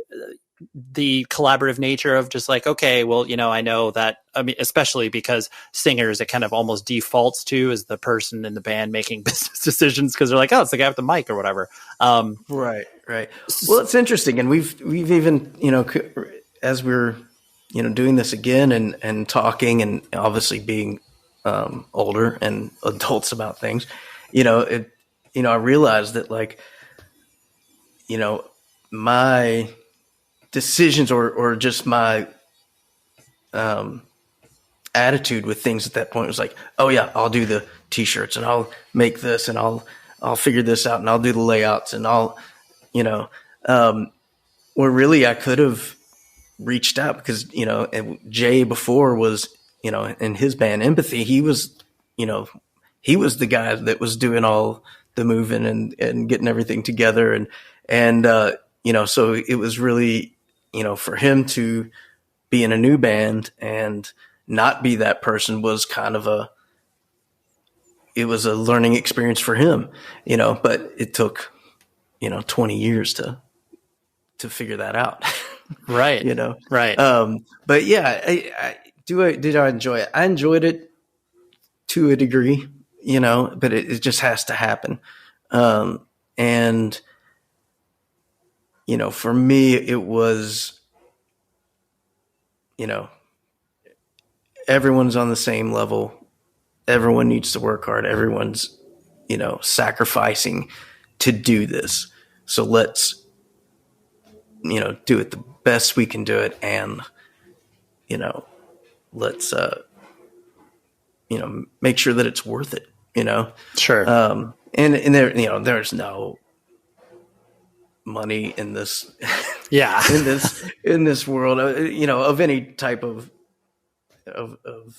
the collaborative nature of just like, okay, well, I know that, especially because singers, it kind of almost defaults to as the person in the band making business decisions because they're like, oh, it's the guy with the mic or whatever. Right. Well, it's interesting. And we've even, as we're, doing this again and talking and obviously being older and adults about things, I realized that like, my decisions or just my attitude with things at that point was like, oh yeah, I'll do the t-shirts and I'll make this and I'll figure this out and I'll do the layouts and I'll, where really I could have reached out because, and Jay before was, in his band Empathy, he was the guy that was doing all the moving and getting everything together. And so it was really, for him to be in a new band and not be that person was kind of it was a learning experience for him, but it took, 20 years to figure that out. Right. Right. But yeah, did I enjoy it? I enjoyed it to a degree, but it just has to happen. And, for me, it was, everyone's on the same level. Everyone needs to work hard. Everyone's, sacrificing to do this. So let's, do it the best we can do it. And, let's, make sure that it's worth it, Sure. And there, there's no money in this, yeah, in this world, of any type of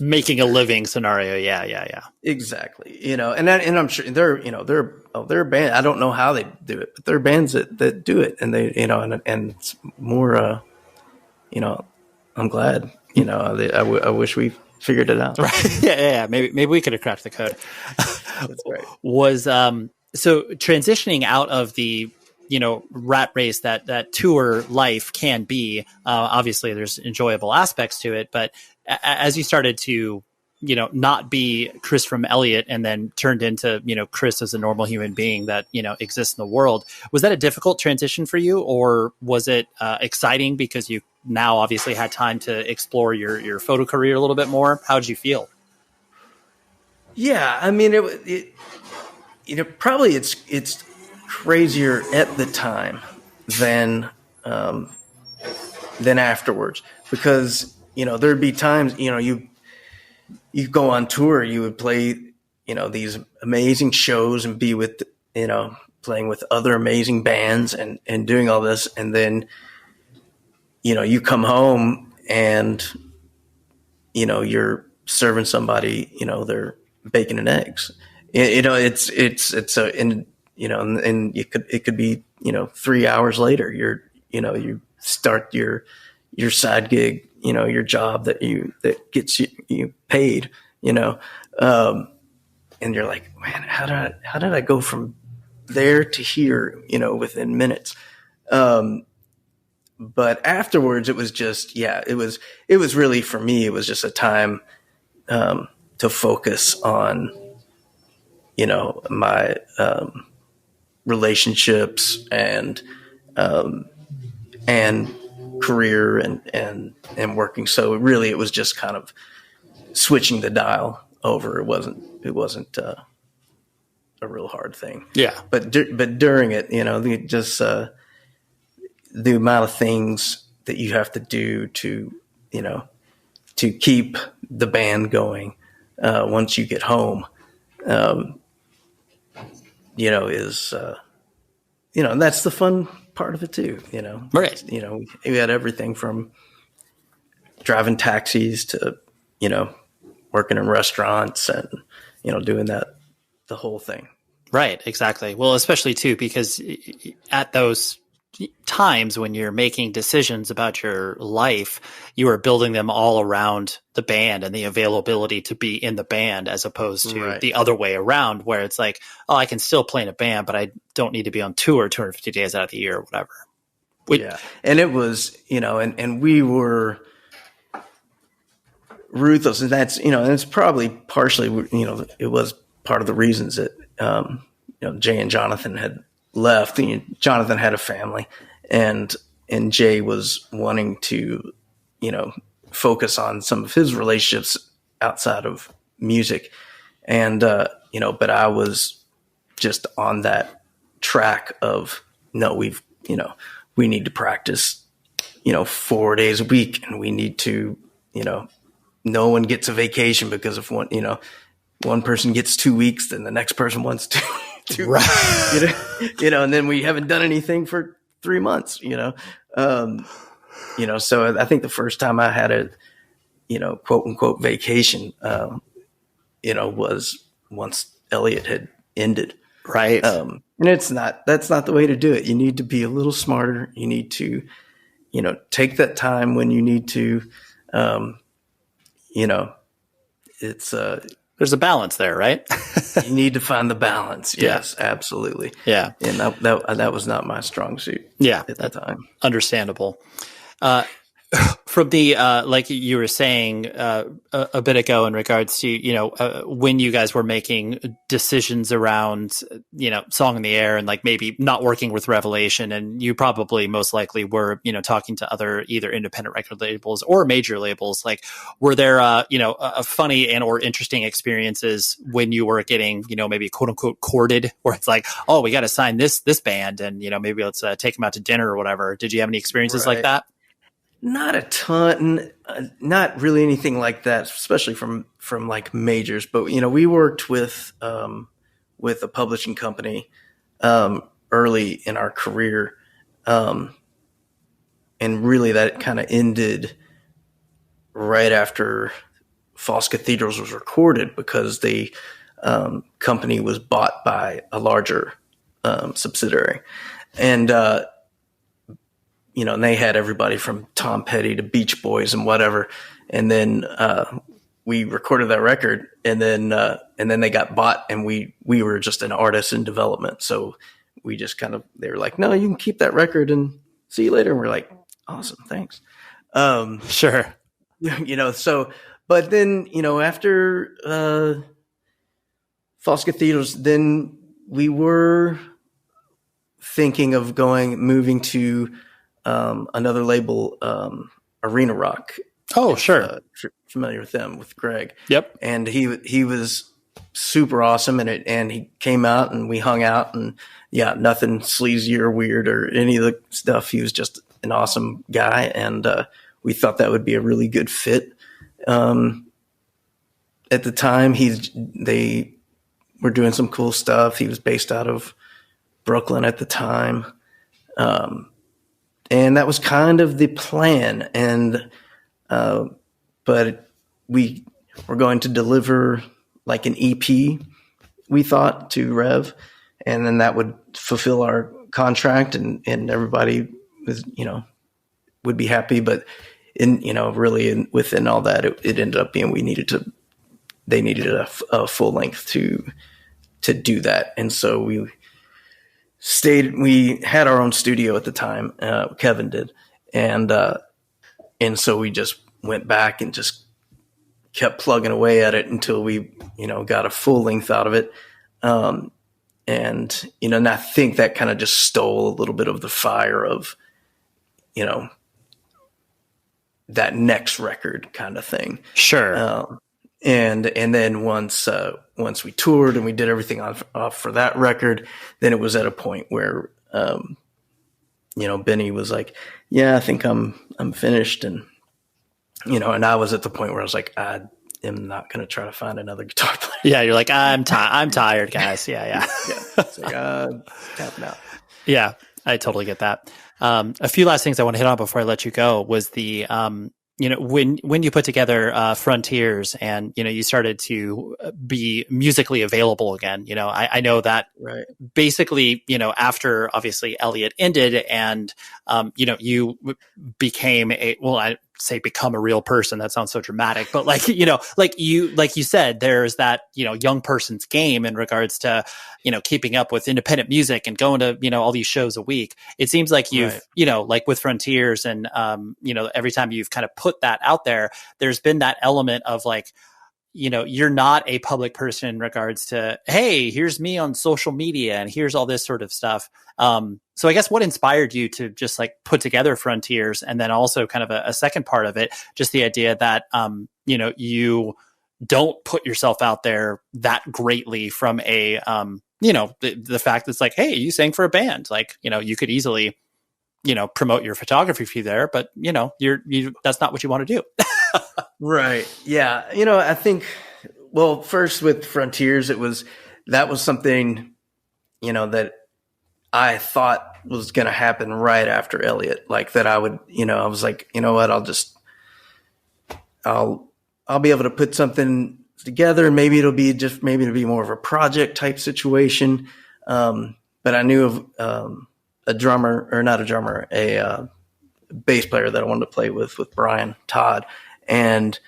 making a living scenario. Yeah. Exactly. And I'm sure they're a band. I don't know how they do it, but there are bands that do it, and they, and it's more, I'm glad, I wish we figured it out. Right. Yeah. Maybe we could have cracked the code. That's right. Was so transitioning out of the rat race that tour life can be. Obviously, there's enjoyable aspects to it, but as you started to not be Chris from Elliott and then turned into Chris as a normal human being that exists in the world, was that a difficult transition for you, or was it exciting because you now obviously had time to explore your photo career a little bit more? How did you feel? Yeah, I mean, probably it's crazier at the time than afterwards, because there'd be times you go on tour, you would play these amazing shows and be with playing with other amazing bands and doing all this, and then you come home and you're serving somebody their bacon and eggs. It's and it could be 3 hours later you start your side gig, your job that gets you paid, and you're like, man, how did I go from there to here within minutes. But afterwards it was just, it was really, for me, it was just a time to focus on my relationships and career and working. So really it was just kind of switching the dial over. It wasn't a real hard thing. Yeah. But during it, just the amount of things that you have to do to keep the band going once you get home, is and that's the fun part of it too. Right. We had everything from driving taxis to working in restaurants and doing the whole thing. Right, exactly. Well, especially too, because at those times when you're making decisions about your life, you are building them all around the band and the availability to be in the band, as opposed to the other way around, where it's like, oh, I can still play in a band, but I don't need to be on tour 250 days out of the year or whatever. And it was, and we were ruthless, and that's, and it's probably partially, it was part of the reasons that, Jay and Jonathan had left. Jonathan had a family, and Jay was wanting to, focus on some of his relationships outside of music. And, but I was just on that track of, no, we need to practice, 4 days a week, and we need to, no one gets a vacation because if one person gets 2 weeks, then the next person wants two right. And then we haven't done anything for 3 months, so I think the first time I had a, quote unquote vacation, was once Elliott had ended. Right. And that's not the way to do it. You need to be a little smarter. You need to, take that time when you need to, it's, there's a balance there, right? You need to find the balance. Yes, absolutely. Yeah. And that was not my strong suit. Yeah. At the time. Understandable. From the, like you were saying a bit ago in regards to, when you guys were making decisions around, Song in the Air and like maybe not working with Revelation, and you probably most likely were, talking to other either independent record labels or major labels, like were there, a funny and or interesting experiences when you were getting, maybe quote unquote courted, where it's like, oh, we got to sign this band and, maybe let's take them out to dinner or whatever. Did you have any experiences like that? Not a ton, not really anything like that, especially from like majors. But we worked with a publishing company early in our career, and really that kind of ended right after False Cathedrals was recorded, because the company was bought by a larger subsidiary, and and they had everybody from Tom Petty to Beach Boys and whatever. And then we recorded that record, and then they got bought, and we were just an artist in development. So we just they were like, no, you can keep that record and see you later. And we're like, awesome. Thanks. Sure. So, but then, after, False Cathedrals, then we were thinking of moving to, another label, Arena Rock. Oh, sure. Familiar with them, with Greg. Yep. And he was super awesome, and he came out and we hung out, and nothing sleazy or weird or any of the stuff. He was just an awesome guy, and we thought that would be a really good fit. At the time, they were doing some cool stuff. He was based out of Brooklyn at the time, and that was kind of the plan. And but we were going to deliver like an EP, we thought, to Rev, and then that would fulfill our contract, and everybody was, would be happy. But within all that, it ended up being they needed a full length to do that. And so we had our own studio at the time, Kevin did. And so we just went back and just kept plugging away at it until we, got a full length out of it. And I think that kind of just stole a little bit of the fire of, that next record kind of thing. Sure. And then once we toured and we did everything off for that record, then it was at a point where, Benny was like, yeah, I think I'm finished. And, and I was at the point where I was like, I am not going to try to find another guitar player. Yeah. You're like, I'm tired, guys. Yeah. Yeah. It's like, tapping out. Yeah. I totally get that. A few last things I want to hit on before I let you go was the, when you put together Frontiers and, you started to be musically available again, I know that right. Basically, after obviously Elliott ended and, you became become a real person. That sounds so dramatic, but like you said, there's that, young person's game in regards to, keeping up with independent music and going to, all these shows a week. It seems like you've, right. Like with Frontiers and, every time you've kind of put that out there, there's been that element of like, you're not a public person in regards to, hey, here's me on social media and here's all this sort of stuff. So I guess what inspired you to just like put together Frontiers, and then also kind of a second part of it, just the idea that, you don't put yourself out there that greatly from a, the fact that's like, hey, you sang for a band, like, you could easily, promote your photography there, but that's not what you want to do. Right. Yeah. I think, well, first with Frontiers, that was something, that I thought was going to happen right after Elliott. Like that I would, I was like, you know what, I'll be able to put something together, and maybe it'll be more of a project type situation. But I knew of, a bass player that I wanted to play with Brian Todd. And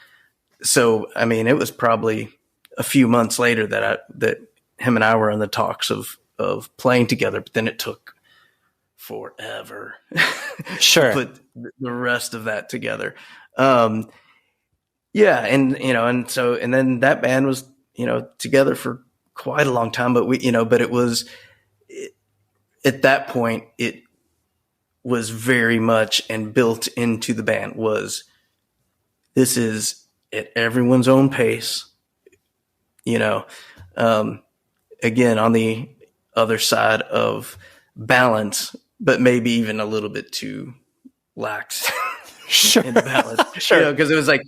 so, I mean, it was probably a few months later that him and I were in the talks of playing together, but then it took forever Sure. to put the rest of that together. Yeah. And then that band was, together for quite a long time, but at that point, it was very much and built into the band was, this is at everyone's own pace, again, on the other side of balance, but maybe even a little bit too lax Sure. in balance. Sure. Because it was like,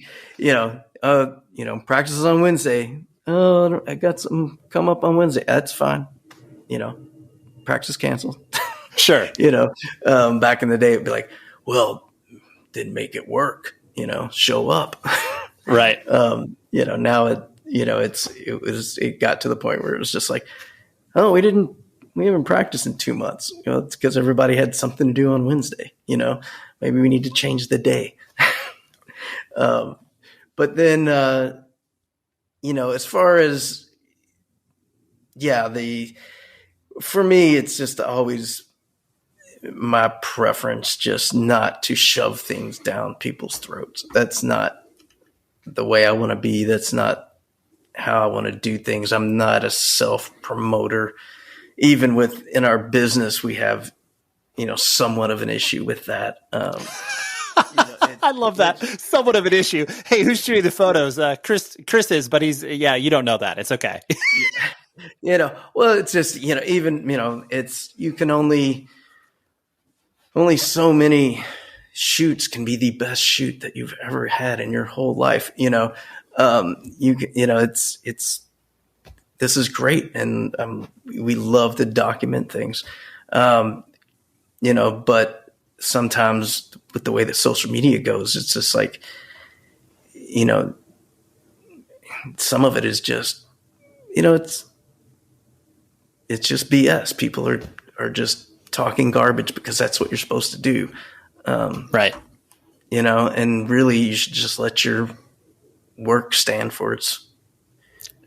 practice is on Wednesday. Oh, I got something come up on Wednesday. That's fine. Practice canceled. Sure. Back in the day, it'd be like, well, didn't make it work, show up. Right. Now it got to the point where it was just like, oh, we haven't practiced in 2 months. It's because everybody had something to do on Wednesday. Maybe we need to change the day. But then, as far as, for me, it's just always my preference just not to shove things down people's throats. That's not the way I want to be. That's not how I want to do things. I'm not a self-promoter. Even within our business, we have, somewhat of an issue with that. I love that. Somewhat of an issue. Hey, who's shooting the photos? Chris is, but you don't know that. It's okay. Well, it's just, even, it's, you can only so many shoots can be the best shoot that you've ever had in your whole life. It's this is great. And, we love to document things. But sometimes with the way that social media goes, it's just like, some of it is just, it's just BS. People are just talking garbage because that's what you're supposed to do. Right. And really you should just let your work stand for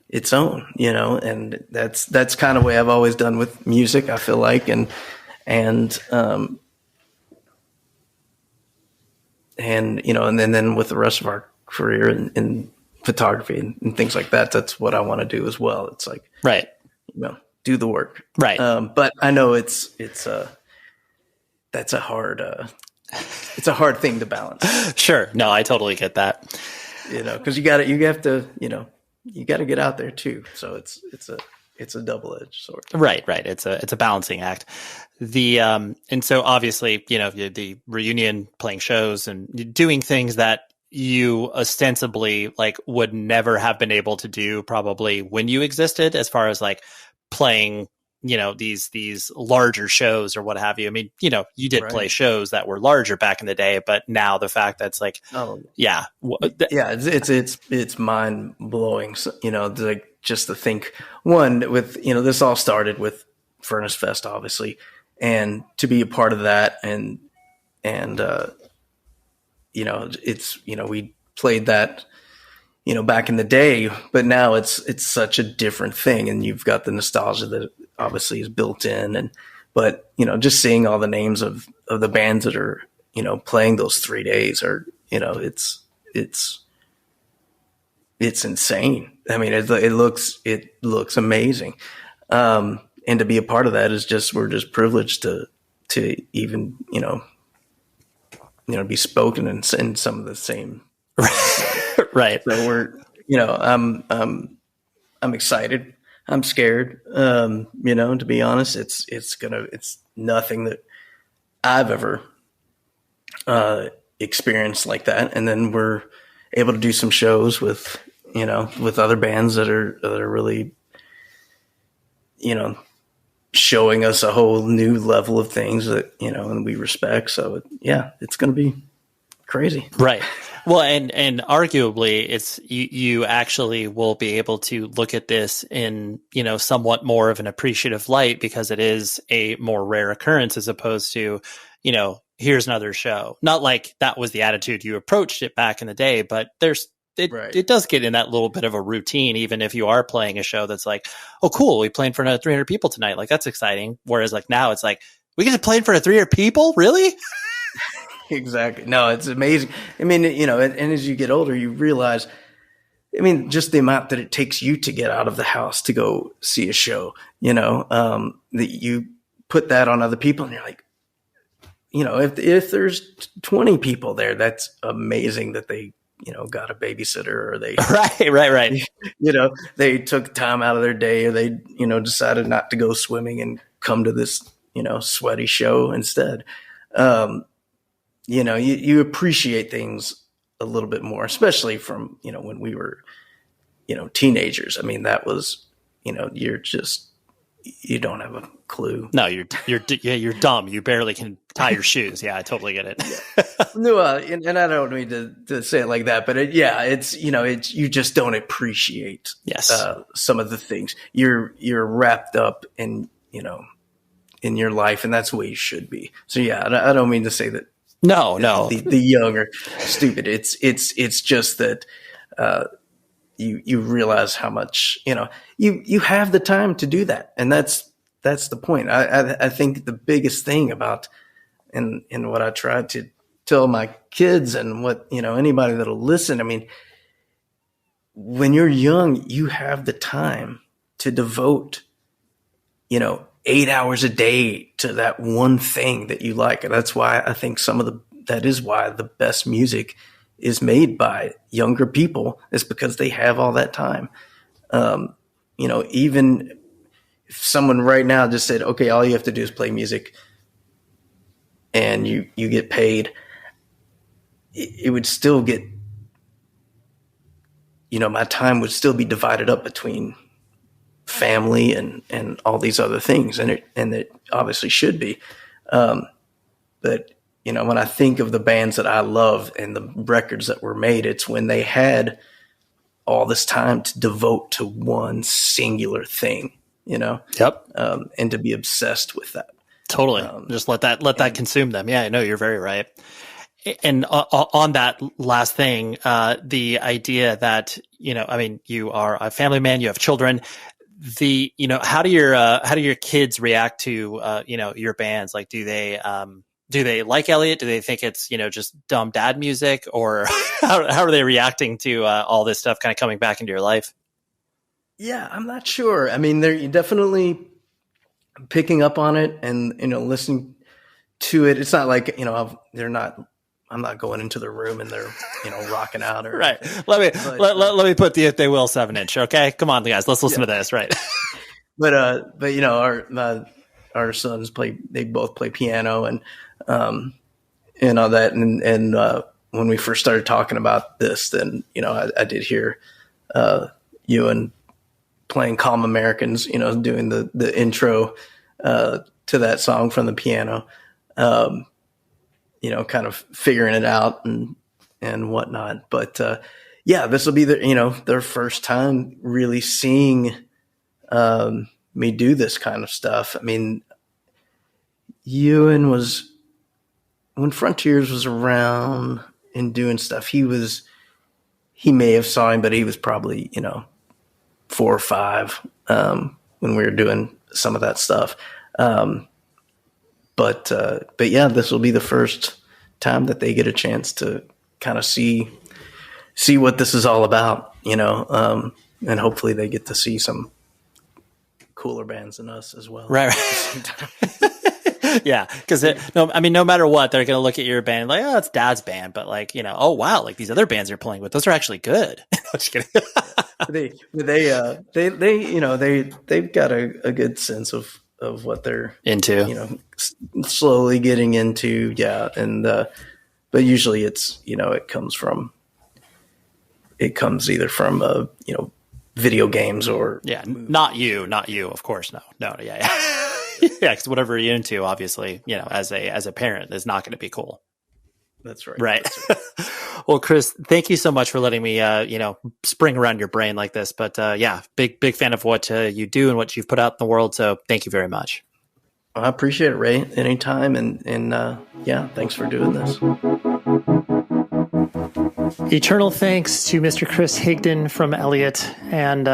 its own, and that's kind of the way I've always done with music, I feel like. And then with the rest of our career in photography and things like that, that's what I want to do as well. It's like, right. Do the work. Right. But I know that's a hard thing to balance. Sure. No, I totally get that. Cause you have to get out there too. So it's a double-edged sword. Right. It's a balancing act. And so obviously, the reunion, playing shows and doing things that you ostensibly like would never have been able to do probably when you existed, as far as like playing, these larger shows or what have you. I mean, you did play shows that were larger back in the day, but now the fact that's like, it's mind blowing. So, like just to think with, this all started with Furnace Fest, obviously, and to be a part of that and we played that, back in the day, but now it's such a different thing. And you've got the nostalgia that obviously is built in. But just seeing all the names of the bands that are, playing those 3 days are, it's insane. I mean, it looks amazing. And to be a part of that we're just privileged to even, be spoken in some of the same. Right. So we're, I'm excited. I'm scared. To be honest, it's nothing that I've ever, experienced like that. And then we're able to do some shows with other bands that are really, showing us a whole new level of things that, and we respect. So it's going to be crazy. Right. Well, and arguably it's, you actually will be able to look at this in, somewhat more of an appreciative light, because it is a more rare occurrence as opposed to, here's another show. Not like that was the attitude you approached it back in the day, but it does get in that little bit of a routine, even if you are playing a show that's like, oh, cool, we playing for another 300 people tonight. Like, that's exciting. Whereas like now it's like, we get to play in front of 300 people? Really? Exactly. No, it's amazing. I mean, and as you get older, you realize, just the amount that it takes you to get out of the house to go see a show, that you put that on other people and you're like, if there's 20 people there, that's amazing that they, got a babysitter, or they, right. They took time out of their day, or they, decided not to go swimming and come to this, sweaty show instead. You appreciate things a little bit more, especially from, when we were, teenagers. I mean, that was, you don't have a clue. No, you're dumb. You barely can tie your shoes. Yeah, I totally get it. No, and I don't mean to say it like that, but it's you just don't appreciate some of the things. You're wrapped up in in your life, and that's the way you should be. So I don't mean to say that. No, No. The young are stupid. It's just that you realize how much, you have the time to do that. And that's the point. I think the biggest thing about, and what I try to tell my kids and what, anybody that'll listen, I mean, when you're young, you have the time to devote, 8 hours a day to that one thing that you like. And that's why I think that is why the best music is made by younger people, is because they have all that time. Even if someone right now just said, okay, all you have to do is play music and you get paid, it would still get, my time would still be divided up between family and all these other things. And it obviously should be. But when I think of the bands that I love and the records that were made, it's when they had all this time to devote to one singular thing, Yep. And to be obsessed with that. Totally. Just let that consume them. Yeah, I know you're very right. And on that last thing, the idea that, you are a family man, you have children. How do your kids react to, your bands? Like, do they like Elliott? Do they think it's, just dumb dad music, or how are they reacting to all this stuff kind of coming back into your life? Yeah, I'm not sure. I mean, they're definitely picking up on it and, listening to it. It's not like, I'm not going into the room and they're, rocking out or right. Let me put the If They Will 7-inch. Okay. Come on, guys, let's listen to this. Right. But our sons they both play piano and all that. And when we first started talking about this, then, I did hear, Ewan playing Calm Americans, doing the intro, to that song from the piano, kind of figuring it out and whatnot. But, this will be their first time really seeing, me do this kind of stuff. I mean, Ewan when Frontiers was around and doing stuff, he may have saw him, but he was probably, 4 or 5, when we were doing some of that stuff. But yeah, this will be the first time that they get a chance to kind of see what this is all about, and hopefully they get to see some cooler bands than us as well. Right. Yeah. Cause no matter what, they're going to look at your band like, oh, it's dad's band, but like, oh wow, like these other bands you're playing with, those are actually good. Just kidding. They've got a good sense of what they're into, slowly getting into. Yeah. And, but usually it's, it comes either from, video games or. Yeah. Not you, of course. No. Yeah. Yeah. Cause whatever you're into, obviously, as a parent is not going to be cool. That's right. Right. That's right. Well, Chris, thank you so much for letting me, spring around your brain like this. But big fan of what you do and what you've put out in the world. So thank you very much. I appreciate it, Ray. Anytime. And thanks for doing this. Eternal thanks to Mr. Chris Higdon from Elliott. And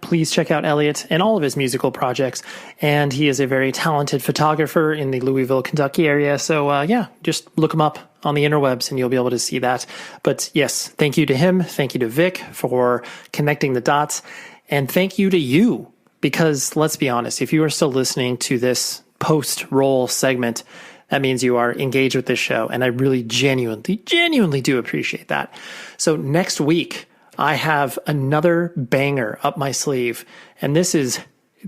please check out Elliott and all of his musical projects. And he is a very talented photographer in the Louisville, Kentucky area. So just look him up on the interwebs and you'll be able to see that. But yes, thank you to him. Thank you to Vic for connecting the dots. And thank you to you, because let's be honest, if you are still listening to this post-roll segment, that means you are engaged with this show. And I really genuinely do appreciate that. So next week, I have another banger up my sleeve. And it's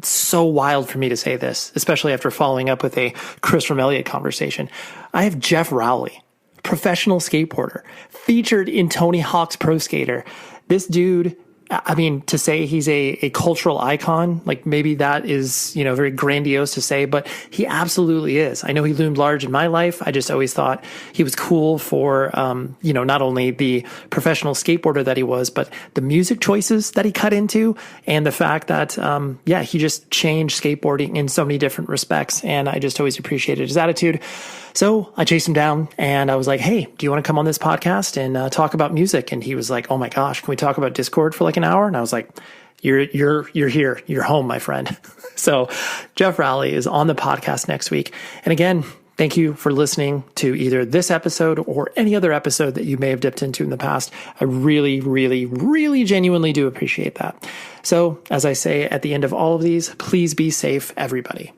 so wild for me to say this, especially after following up with a Chris from Elliott conversation. I have Jeff Rowley, professional skateboarder, featured in Tony Hawk's Pro Skater. This dude, I mean, to say he's a cultural icon, like maybe that is, very grandiose to say, but he absolutely is. I know he loomed large in my life. I just always thought he was cool for, not only the professional skateboarder that he was, but the music choices that he cut into and the fact that, he just changed skateboarding in so many different respects. And I just always appreciated his attitude. So I chased him down and I was like, hey, do you want to come on this podcast and talk about music? And he was like, oh my gosh, can we talk about Discord for like an hour? And I was like, you're here. You're home, my friend. So Jeff Rowley is on the podcast next week. And again, thank you for listening to either this episode or any other episode that you may have dipped into in the past. I really, really, really genuinely do appreciate that. So as I say at the end of all of these, please be safe, everybody.